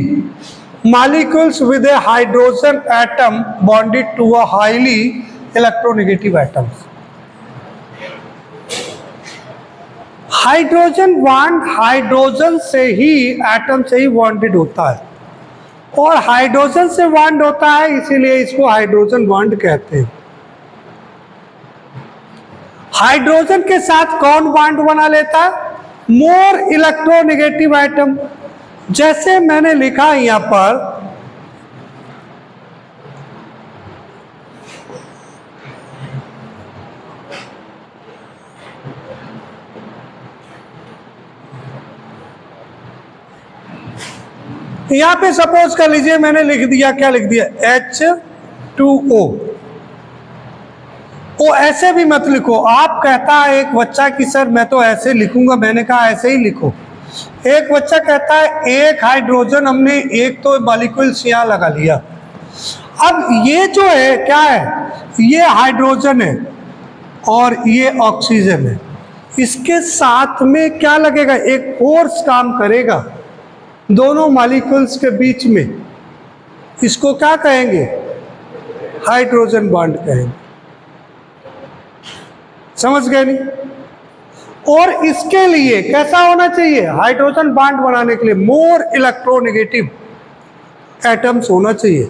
molecules with a hydrogen atom bonded to a highly electronegative atoms. Hydrogen bond hydrogen से ही, एटम से ही बॉन्डेड होता है, और हाइड्रोजन से बॉन्ड होता है, इसीलिए इसको हाइड्रोजन बॉन्ड कहते हैं। हाइड्रोजन के साथ कौन बॉन्ड बना लेता है, मोर इलेक्ट्रोनेगेटिव आइटम। जैसे मैंने लिखा यहां पर, यहां पे सपोज कर लीजिए मैंने लिख दिया, क्या लिख दिया, H2O। वो ऐसे भी मत लिखो, आप कहता है एक बच्चा कि सर मैं तो ऐसे लिखूंगा, मैंने कहा ऐसे ही लिखो। एक बच्चा कहता है एक हाइड्रोजन, हमने एक तो मॉलिक्यूल्स यहाँ लगा लिया। अब ये जो है क्या है, ये हाइड्रोजन है और ये ऑक्सीजन है, इसके साथ में क्या लगेगा, एक फोर्स काम करेगा दोनों मॉलिक्यूल्स के बीच में। इसको क्या कहेंगे, हाइड्रोजन बॉन्ड कहेंगे। समझ गए नहीं। और इसके लिए कैसा होना चाहिए, हाइड्रोजन बॉन्ड बनाने के लिए मोर इलेक्ट्रोनेगेटिव एटम्स होना चाहिए,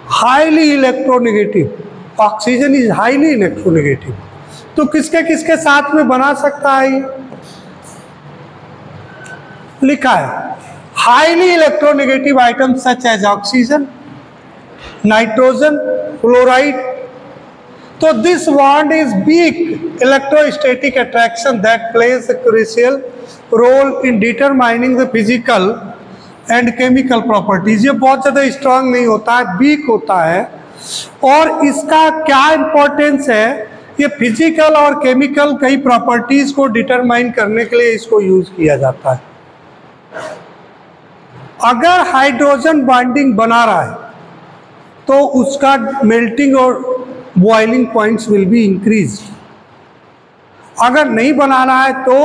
highly electronegative. Oxygen is highly electronegative, तो किसके किसके साथ में बना सकता है, ये लिखा है, highly electronegative items such as oxygen, nitrogen, fluoride. So this bond is weak electrostatic attraction that plays a crucial role in determining the physical and chemical properties। ये बहुत ज़्यादा स्ट्रांग नहीं होता है, वीक होता है। और इसका क्या इम्पोर्टेंस है, ये फिजिकल और केमिकल कई प्रॉपर्टीज को डिटरमाइन करने के लिए इसको यूज किया जाता है। अगर हाइड्रोजन बॉन्डिंग बना रहा है तो उसका मेल्टिंग और boiling points will be increase. अगर नहीं बनाना है तो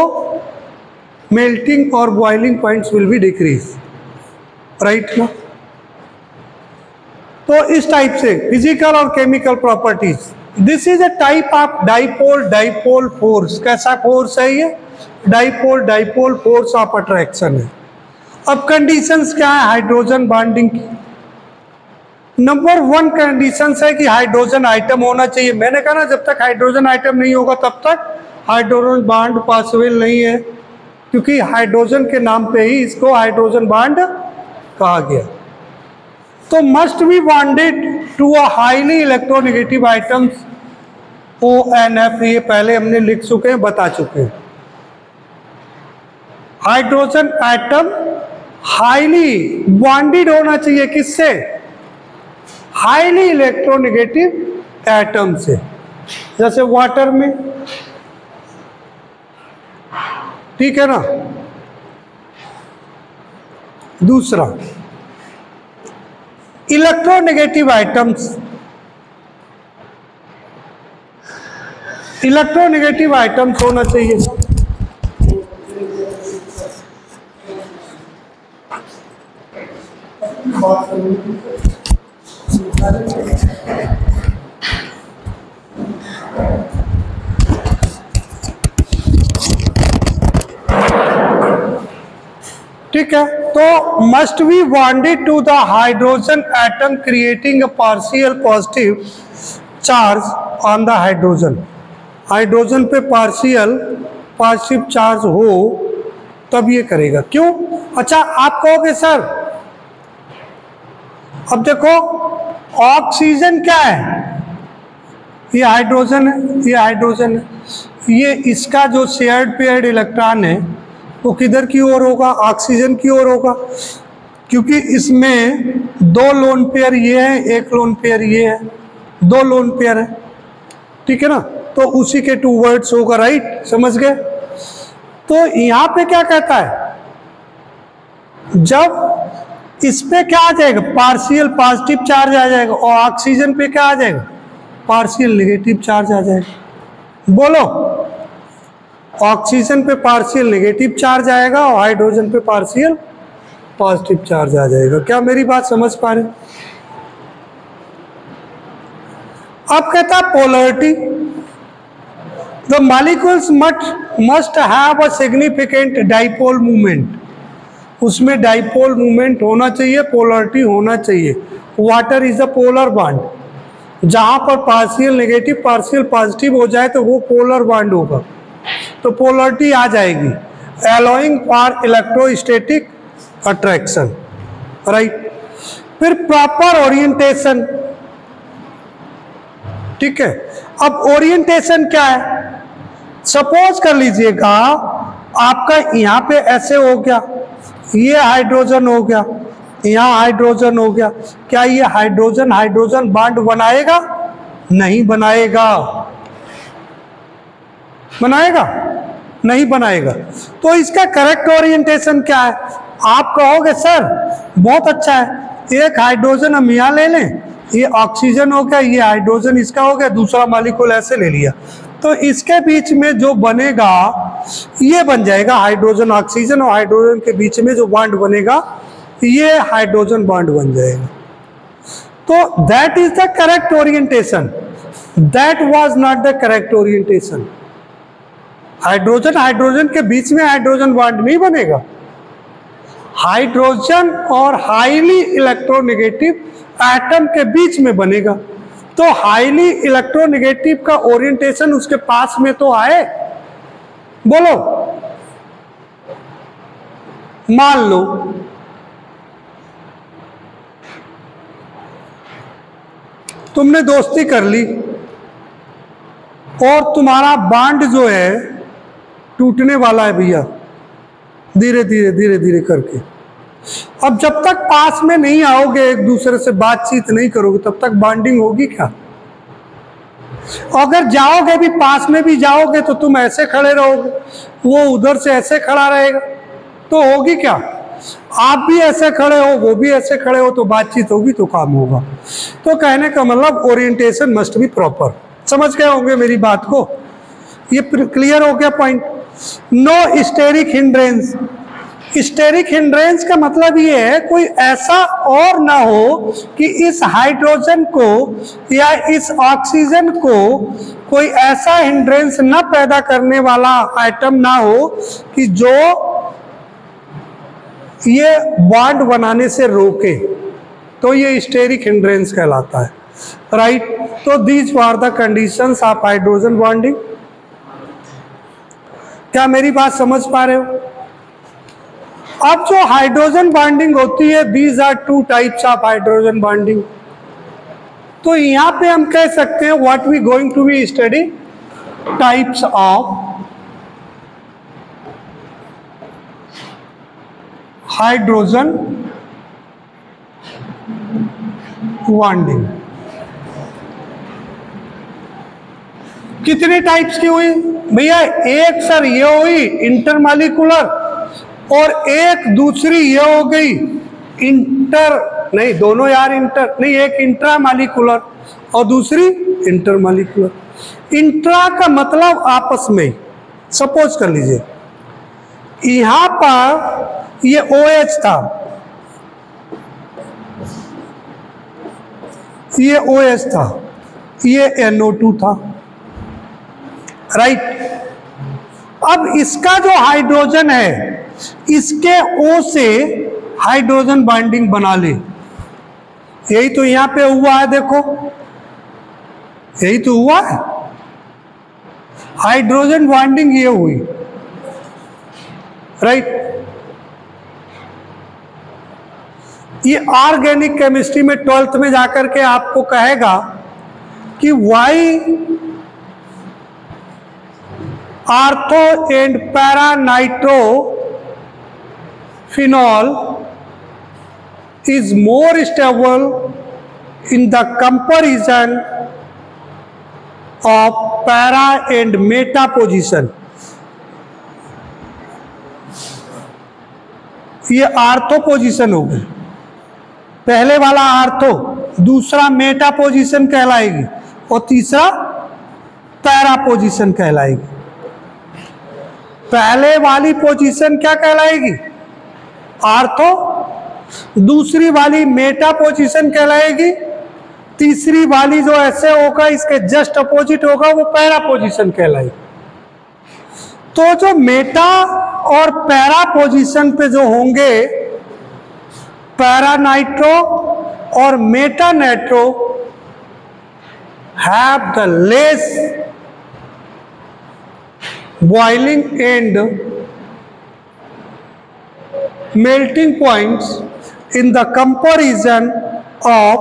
मेल्टिंग और boiling points will be decrease, right ना। तो इस टाइप से फिजिकल और chemical properties, this is a type of dipole force. कैसा फोर्स है ये, डाइपोल फोर्स ऑफ अट्रैक्शन है। अब कंडीशंस क्या है हाइड्रोजन बॉन्डिंग की, नंबर 1 कंडीशन है कि हाइड्रोजन आइटम होना चाहिए। मैंने कहा ना जब तक हाइड्रोजन आइटम नहीं होगा तब तक हाइड्रोजन बॉन्ड पॉसिबल नहीं है, क्योंकि हाइड्रोजन के नाम पे ही इसको हाइड्रोजन बॉन्ड कहा गया। तो must be bonded to a highly electronegative items ONF, ये पहले हमने लिख चुके हैं, बता चुके हैं। हाइड्रोजन आइटम हाईली बॉन्डेड होना चाहिए, किससे, हाईली इलेक्ट्रोनेगेटिव एटम से, जैसे वाटर में, ठीक है ना। दूसरा, इलेक्ट्रोनेगेटिव आइटम्स, इलेक्ट्रोनेगेटिव आइटम्स होना चाहिए। ठीक है, तो must be bonded to the hydrogen atom creating a partial positive charge on the hydrogen. Hydrogen पे पार्शियल पॉजिटिव चार्ज हो तब ये करेगा। क्यों? अच्छा, आप कहोगे सर, अब देखो ऑक्सीजन क्या है, ये हाइड्रोजन है, ये हाइड्रोजन है, ये इसका जो शेयर्ड पेयर्ड इलेक्ट्रॉन है वो किधर की ओर होगा? ऑक्सीजन की ओर होगा, क्योंकि इसमें 2 लोन पेयर ये है, 1 लोन पेयर ये है, 2 लोन पेयर है, ठीक है ना। तो उसी के 2 वर्ड्स होगा, राइट, समझ गए। तो यहाँ पे क्या कहता है, जब इस पे क्या आ जाएगा? पार्शियल पॉजिटिव चार्ज आ जाएगा, और ऑक्सीजन पे क्या आ जाएगा? पार्शियल नेगेटिव चार्ज आ जाएगा। बोलो, ऑक्सीजन पे पार्शियल नेगेटिव चार्ज आएगा और हाइड्रोजन पे पार्शियल पॉजिटिव चार्ज आ जाएगा। क्या मेरी बात समझ पा रहे? अब कहता है polarity, the molecules must have a significant dipole movement, उसमें डाइपोल मूवमेंट होना चाहिए, पोलैरिटी होना चाहिए। Water is a polar bond, जहां पर पार्शियल नेगेटिव पार्शियल पॉजिटिव हो जाए तो वो पोलर बॉन्ड होगा, तो पोलैरिटी आ जाएगी, allowing for electrostatic attraction, right. फिर प्रॉपर ओरिएंटेशन, ठीक है। अब ओरिएंटेशन क्या है? सपोज कर लीजिएगा आपका यहाँ पे ऐसे हो गया, ये हाइड्रोजन हो गया, यहाँ हाइड्रोजन हो गया, क्या ये हाइड्रोजन हाइड्रोजन बॉन्ड बनाएगा? नहीं बनाएगा, बनाएगा? नहीं बनाएगा। तो इसका करेक्ट ओरिएंटेशन क्या है? आप कहोगे सर बहुत अच्छा है, एक हाइड्रोजन हम यहाँ ले लें, ये ऑक्सीजन हो गया, ये हाइड्रोजन इसका हो गया, दूसरा मॉलिक्यूल ऐसे ले लिया, तो इसके बीच में जो बनेगा ये बन जाएगा हाइड्रोजन ऑक्सीजन, और हाइड्रोजन के बीच में जो बॉन्ड बनेगा ये हाइड्रोजन बॉन्ड बन जाएगा। तो that is the correct orientation, that was not the correct orientation. Hydrogen hydrogen के बीच में हाइड्रोजन बॉन्ड नहीं बनेगा, हाइड्रोजन और हाईली इलेक्ट्रोनेगेटिव एटम के बीच में बनेगा। तो हाईली इलेक्ट्रोनेगेटिव का ओरिएंटेशन उसके पास में तो आए। बोलो, मान लो तुमने दोस्ती कर ली और तुम्हारा बॉन्ड जो है टूटने वाला है भैया, धीरे धीरे धीरे धीरे करके। अब जब तक पास में नहीं आओगे, एक दूसरे से बातचीत नहीं करोगे, तब तक बॉन्डिंग होगी क्या? अगर जाओगे भी, पास में भी जाओगे, तो तुम ऐसे खड़े रहोगे, वो उधर से ऐसे खड़ा रहेगा, तो होगी क्या? आप भी ऐसे खड़े हो, वो भी ऐसे खड़े हो, तो बातचीत होगी, तो काम होगा। तो कहने का मतलब ओरिएंटेशन मस्ट बी प्रॉपर। समझ गए होंगे मेरी बात को? ये क्लियर हो गया point? No steric hindrance. Steric hindrance का मतलब ये है कोई ऐसा और ना हो कि इस हाइड्रोजन को या इस ऑक्सीजन को कोई ऐसा हिंड्रेंस ना पैदा करने वाला आइटम ना हो कि जो ये बॉन्ड बनाने से रोके, तो ये स्टेरिक हिंड्रेंस कहलाता है, राइट। तो these are the conditions of hydrogen bonding. क्या मेरी बात समझ पा रहे हो? अब जो हाइड्रोजन बॉन्डिंग होती है, these are 2 types of hydrogen bonding. तो यहां पे हम कह सकते हैं what we going to be study types of hydrogen bonding कितने टाइप्स की हुई भैया? एक सर ये हुई इंटरमॉलिक्यूलर, और एक दूसरी ये हो गई इंटर, नहीं दोनों यार इंटर नहीं, एक इंट्रामॉलिक्यूलर और दूसरी इंटरमॉलिक्यूलर। इंट्रा का मतलब आपस में। सपोज कर लीजिए यहां पर ये OH था, ये OH था, ये NO2 था, राइट। अब इसका जो हाइड्रोजन है इसके O से हाइड्रोजन बाइंडिंग बना ले। यही तो यहां पे हुआ है, देखो यही तो हुआ है, हाइड्रोजन बाइंडिंग ये हुई, राइट। ये ऑर्गेनिक केमिस्ट्री में 12th में जाकर के आपको कहेगा कि why ortho and para nitro phenol is more stable in the comparison of para and meta position। ये आर्थो पोजीशन हो गई, पहले वाला आर्थो, दूसरा मेटा पोजीशन कहलाएगी और तीसरा पैरा पोजीशन कहलाएगी। पहले वाली पोजीशन क्या कहलाएगी? आर्थो, दूसरी वाली मेटा पोजीशन कहलाएगी, तीसरी वाली जो ऐसे होगा इसके जस्ट अपोजिट होगा वो पैरा पोजीशन कहलाएगी। तो जो मेटा और पैरा पोजीशन पे जो होंगे पैरा नाइट्रो और Meta nitro have the less boiling and melting points in the comparison of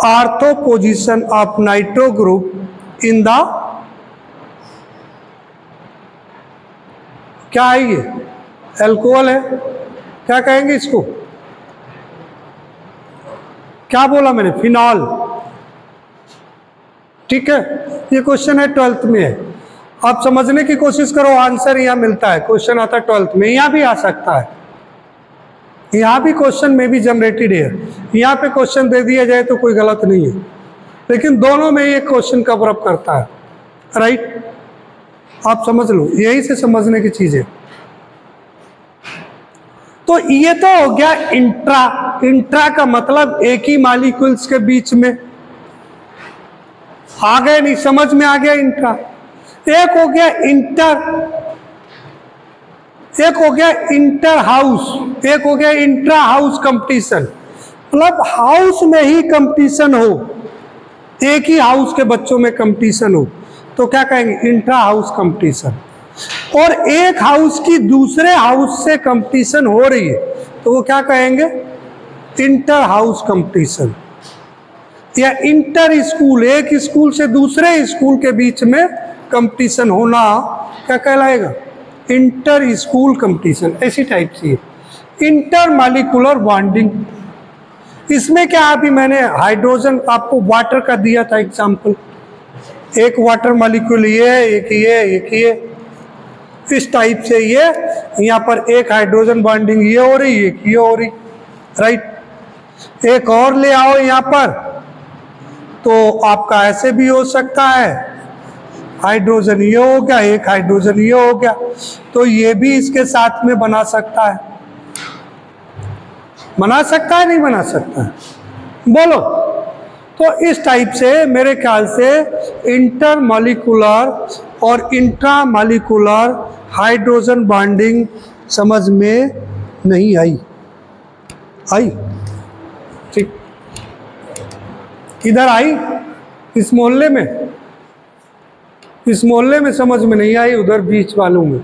ortho position of nitro group in the, क्या है ये? अल्कोहल है, क्या कहेंगे इसको? क्या बोला मैंने? फिनॉल। ठीक है, ये क्वेश्चन है 12th में है, आप समझने की कोशिश करो, आंसर यहाँ मिलता है, क्वेश्चन आता है 12th में, यहाँ भी आ सकता है, यहाँ भी क्वेश्चन में भी जनरेटेड है, यहाँ पे क्वेश्चन दे दिया जाए तो कोई गलत नहीं है, लेकिन दोनों में ये क्वेश्चन कवर अप करता है, राइट। आप समझ लो, यही से समझने की चीज है। तो ये तो हो गया इंट्रा। इंट्रा का मतलब एक ही मॉलिक्यूल्स के बीच में, आ गए नहीं, समझ में आ गया इंट्रा। एक हो गया इंटर, एक हो गया इंटर हाउस, एक हो गया इंट्रा हाउस कंपटीशन, मतलब हाउस में ही कंपटीशन हो, एक ही हाउस के बच्चों में कंपटीशन हो तो क्या कहेंगे? Intra house competition. और एक हाउस की दूसरे हाउस से कंपटीशन हो रही है तो वो क्या कहेंगे? Inter house competition. या इंटर स्कूल, एक स्कूल से दूसरे स्कूल के बीच में कंपटीशन होना क्या कहलाएगा? Inter school competition. ऐसी टाइप से इंटर मॉलिक्यूलर बॉन्डिंग। इसमें क्या, अभी मैंने हाइड्रोजन आपको वाटर का दिया था एग्जांपल, एक वाटर मॉलिक्यूल ये, एक ये, एक ये, इस टाइप से ये यहाँ पर एक हाइड्रोजन बॉन्डिंग ये हो रही, एक ये हो रही, राइट। एक और ले आओ यहाँ पर तो आपका ऐसे भी हो सकता है, हाइड्रोजन ये हो गया, एक हाइड्रोजन ये हो गया, तो ये भी इसके साथ में बना सकता है। बना सकता है, नहीं बना सकता है? बोलो। तो इस टाइप से मेरे ख्याल से इंटर मॉलिक्यूलर और इंट्रा मॉलिक्यूलर हाइड्रोजन बॉन्डिंग समझ में नहीं आई। आई? ठीक, किधर आई? इस मोहल्ले में? इस मोहल्ले में समझ में नहीं आई, उधर बीच वालों में।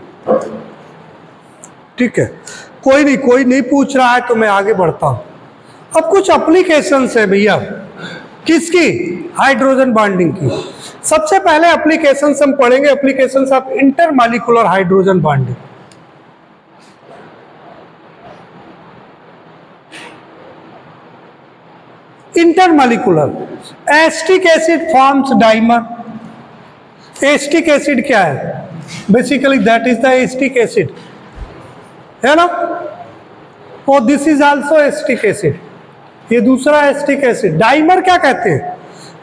ठीक है, कोई नहीं पूछ रहा है तो मैं आगे बढ़ता हूं। अब कुछ एप्लीकेशंस है भैया, किसकी? हाइड्रोजन बॉन्डिंग की। सबसे पहले एप्लीकेशंस हम पढ़ेंगे, applications of inter molecular hydrogen bonding. Intermolecular. Acetic acid forms dimer. Acetic acid क्या है? Basically that is the acetic acid, है ना? और this is also acetic acid, ये दूसरा एसिटिक एसिड। डाइमर क्या कहते हैं?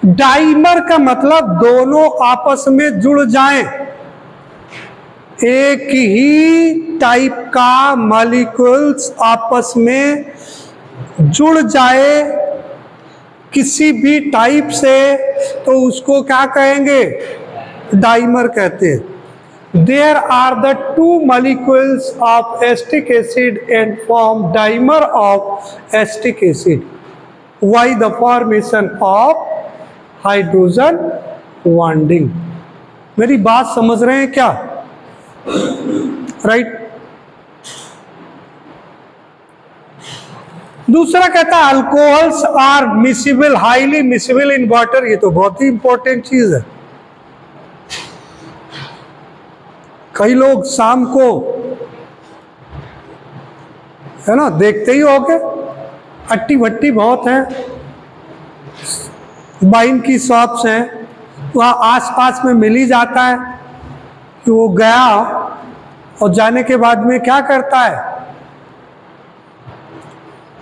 डाइमर का मतलब दोनों आपस में जुड़ जाएं, एक ही टाइप का मॉलिक्यूल्स आपस में जुड़ जाए किसी भी टाइप से, तो उसको क्या कहेंगे? डाइमर कहते हैं। There are the two molecules of acetic acid and form dimer of acetic acid. Why the formation of hydrogen bonding? मेरी बात समझ रहे हैं क्या? राइट। दूसरा कहता है alcohols are miscible, highly miscible in water. ये तो बहुत ही इंपॉर्टेंट चीज है। कई लोग शाम को, है ना, देखते ही होगे, अट्टी भट्टी बहुत है, वाइन की शॉप्स हैं, वहाँ आसपास में मिल ही जाता है कि वो गया और जाने के बाद में क्या करता है?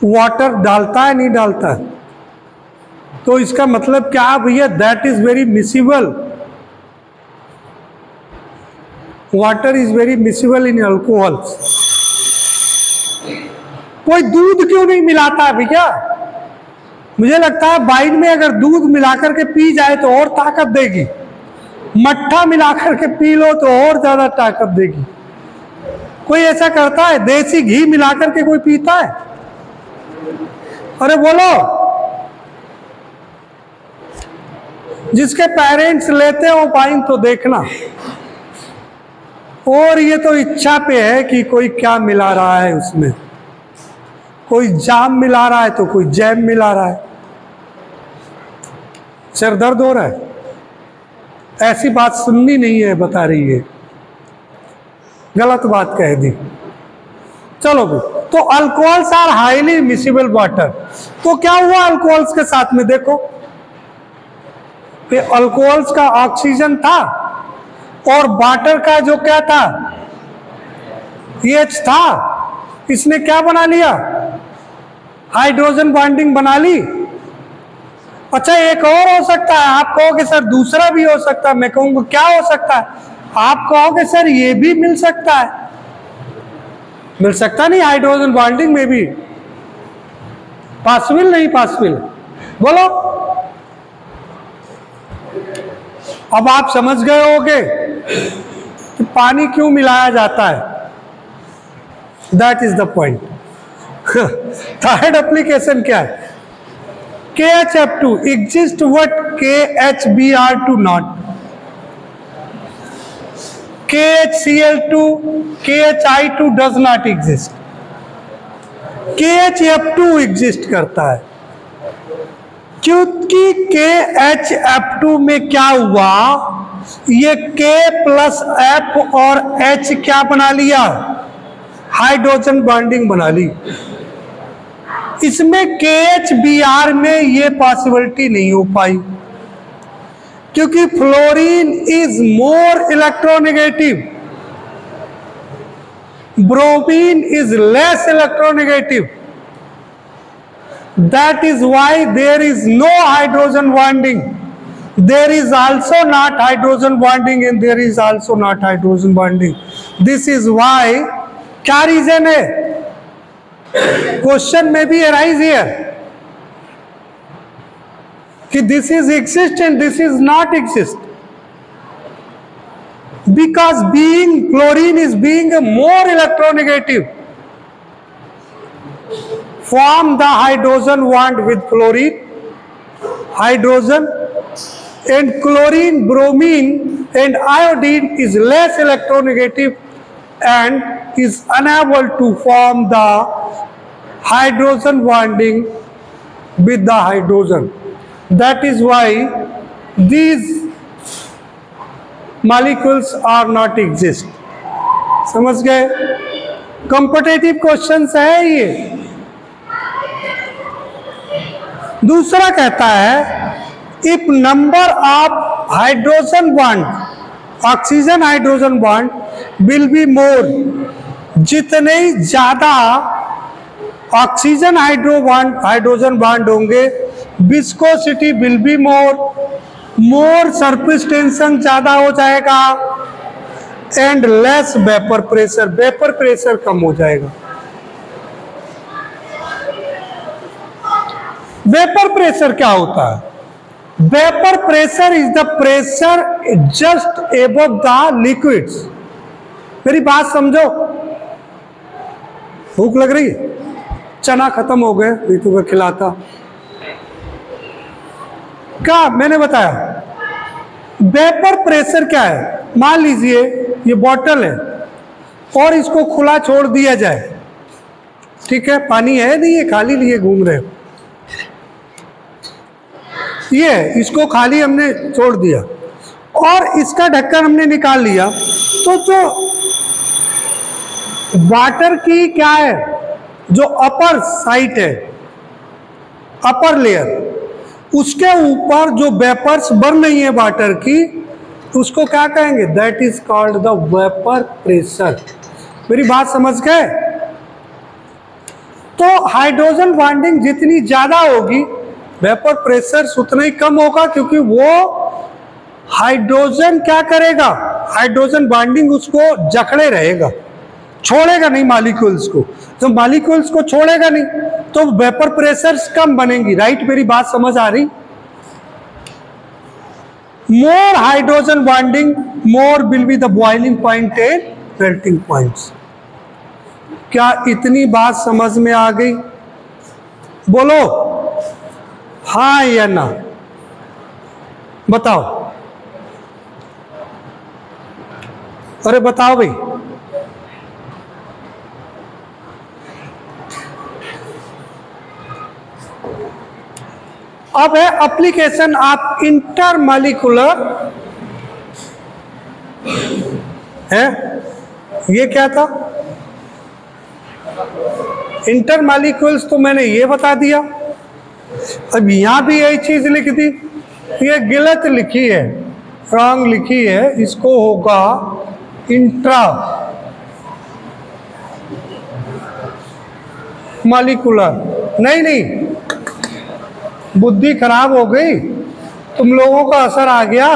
वाटर डालता है, नहीं डालता है? तो इसका मतलब क्या भैया? That is very miscible. Water is very miscible in alcohols. कोई दूध क्यों नहीं मिलाता है भैया? मुझे लगता है वाइन में अगर दूध मिलाकर के पी जाए तो और ताकत देगी, मट्ठा मिलाकर के पी लो तो और ज्यादा ताकत देगी। कोई ऐसा करता है? देसी घी मिलाकर के कोई पीता है? अरे बोलो। जिसके पेरेंट्स लेते हो वाइन तो देखना। और ये तो इच्छा पे है कि कोई क्या मिला रहा है उसमें। कोई जाम मिला रहा है तो कोई जैम मिला रहा है। सिर दर्द हो रहा है? ऐसी बात सुननी नहीं है, बता रही है, गलत बात कह दी। चलो भी, तो alcohols are highly miscible water. तो क्या हुआ अल्कोहल्स के साथ में? देखो, अल्कोहल्स का ऑक्सीजन था और वाटर का जो क्या था? एच था। इसने क्या बना लिया? हाइड्रोजन बॉन्डिंग बना ली। अच्छा, एक और हो सकता है। आप कहोगे सर दूसरा भी हो सकता है। मैं कहूंगा क्या हो सकता है? आप कहोगे सर ये भी मिल सकता है। मिल सकता नहीं? हाइड्रोजन बॉन्डिंग में भी पॉसिबल नहीं पॉसिबल? बोलो। अब आप समझ गए होगे कि पानी क्यों मिलाया जाता है। That is the point. Third application क्या है? KHF2 exist what KHBr2 not? KHCl2, KHI2 does not exist. KHF2 exist करता है क्योंकि KHF2 में क्या हुआ? ये K प्लस F और H क्या बना लिया? हाइड्रोजन बॉन्डिंग बना ली। इसमें KHBr में ये पॉसिबिलिटी नहीं हो पाई क्योंकि fluorine is more electronegative, bromine is less electronegative. That is why there is no hydrogen bonding. There is also not hydrogen bonding and there is also not hydrogen bonding. This is why, क्या रीजन है? क्वेश्चन में भी arise here कि this is exist and this is not exist. Because being chlorine is being a more electronegative, form the hydrogen bond with fluorine, hydrogen, and chlorine, bromine and iodine is less electronegative and is unable to form the hydrogen bonding with the hydrogen. That is why these molecules are not exist. समझ गए? कॉम्पिटिटिव क्वेश्चंस है ये। दूसरा कहता है if number of hydrogen bond, oxygen hydrogen bond will be more, जितने ज्यादा ऑक्सीजन हाइड्रोजन बॉन्ड होंगे, viscosity will be more surface tension ज्यादा हो जाएगा, एंड लेस वेपर प्रेशर कम हो जाएगा। वेपर प्रेशर क्या होता है? Vapour pressure is the pressure just above the liquids. मेरी बात समझो। भूख लग रही है? चना खत्म हो गए, रीतू को खिलाता। क्या मैंने बताया? वेपर प्रेशर क्या है? मान लीजिए ये बोतल है और इसको खुला छोड़ दिया जाए, ठीक है, पानी है नहीं, ये खाली लिए घूम रहे हो, ये इसको खाली हमने छोड़ दिया और इसका ढक्कन हमने निकाल लिया, तो जो वाटर की क्या है, जो अपर साइड है, अपर लेयर, उसके ऊपर जो वेपर्स बन रही है वाटर की, उसको क्या कहेंगे? That is called the vapour pressure. मेरी बात समझ गए? तो हाइड्रोजन बॉन्डिंग जितनी ज्यादा होगी, वेपर प्रेशर उतना ही कम होगा, क्योंकि वो हाइड्रोजन क्या करेगा? हाइड्रोजन बॉन्डिंग उसको जकड़े रहेगा, छोड़ेगा नहीं मॉलिक्यूल्स को। तो मॉलिक्यूल्स को छोड़ेगा नहीं तो वेपर प्रेशर कम बनेंगी। राइट? मेरी बात समझ आ रही? More hydrogen bonding, more will be the boiling point and melting points. क्या इतनी बात समझ में आ गई? बोलो हाँ या ना, बताओ। अरे बताओ भाई। अब है एप्लीकेशन ऑफ इंटरमॉलिक्यूलर, है ये क्या था? इंटरमॉलिक्यूल्स तो मैंने ये बता दिया। अब यहां भी यही चीज लिख दी, ये गलत लिखी है, रॉन्ग लिखी है, इसको होगा इंट्रा मॉलिक्यूलर। नहीं, बुद्धि खराब हो गई, तुम लोगों का असर आ गया।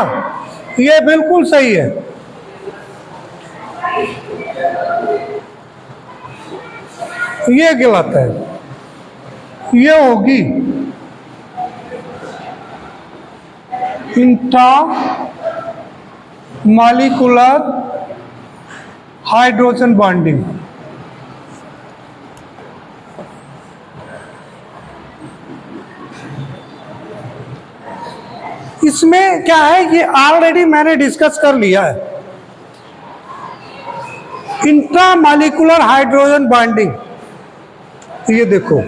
ये बिल्कुल सही है। ये गलत है, ये होगी इंट्रा मॉलिक्यूलर हाइड्रोजन बॉन्डिंग। इसमें क्या है, ये ऑलरेडी मैंने डिस्कस कर लिया है। इंट्रा मॉलिक्यूलर हाइड्रोजन बॉन्डिंग, ये देखो,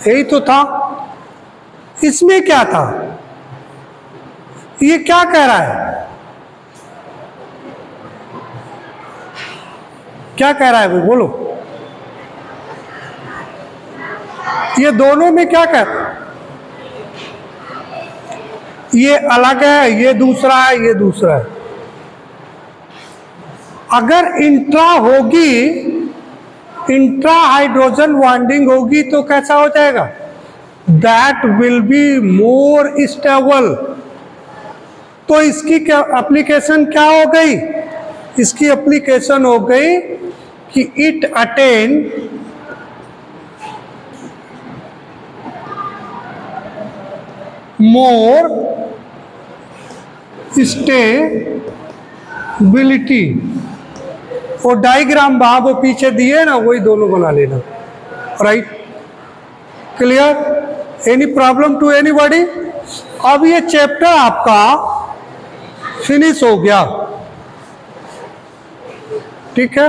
यही तो था। इसमें क्या था? ये क्या कह रहा है? क्या कह रहा है भाई, बोलो। ये दोनों में क्या कह, ये अलग है, ये दूसरा है, ये दूसरा है। अगर इंट्रा होगी, इंट्रा हाइड्रोजन बॉन्डिंग होगी तो कैसा हो जाएगा? That will be more stable. तो इसकी क्या एप्लीकेशन क्या हो गई? इसकी एप्लीकेशन हो गई कि इट अटेन मोर स्टेबिलिटी। और डायग्राम वहां वो पीछे दिए ना, वही दोनों बना लेना। Right? Clear? Any problem to anybody? अब ये चैप्टर आपका फिनिश हो गया, ठीक है।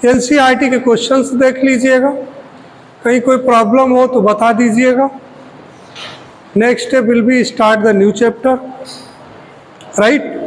एनसीईआरटी के क्वेश्चंस देख लीजिएगा, कहीं कोई प्रॉब्लम हो तो बता दीजिएगा। Next step will be start the new chapter, right.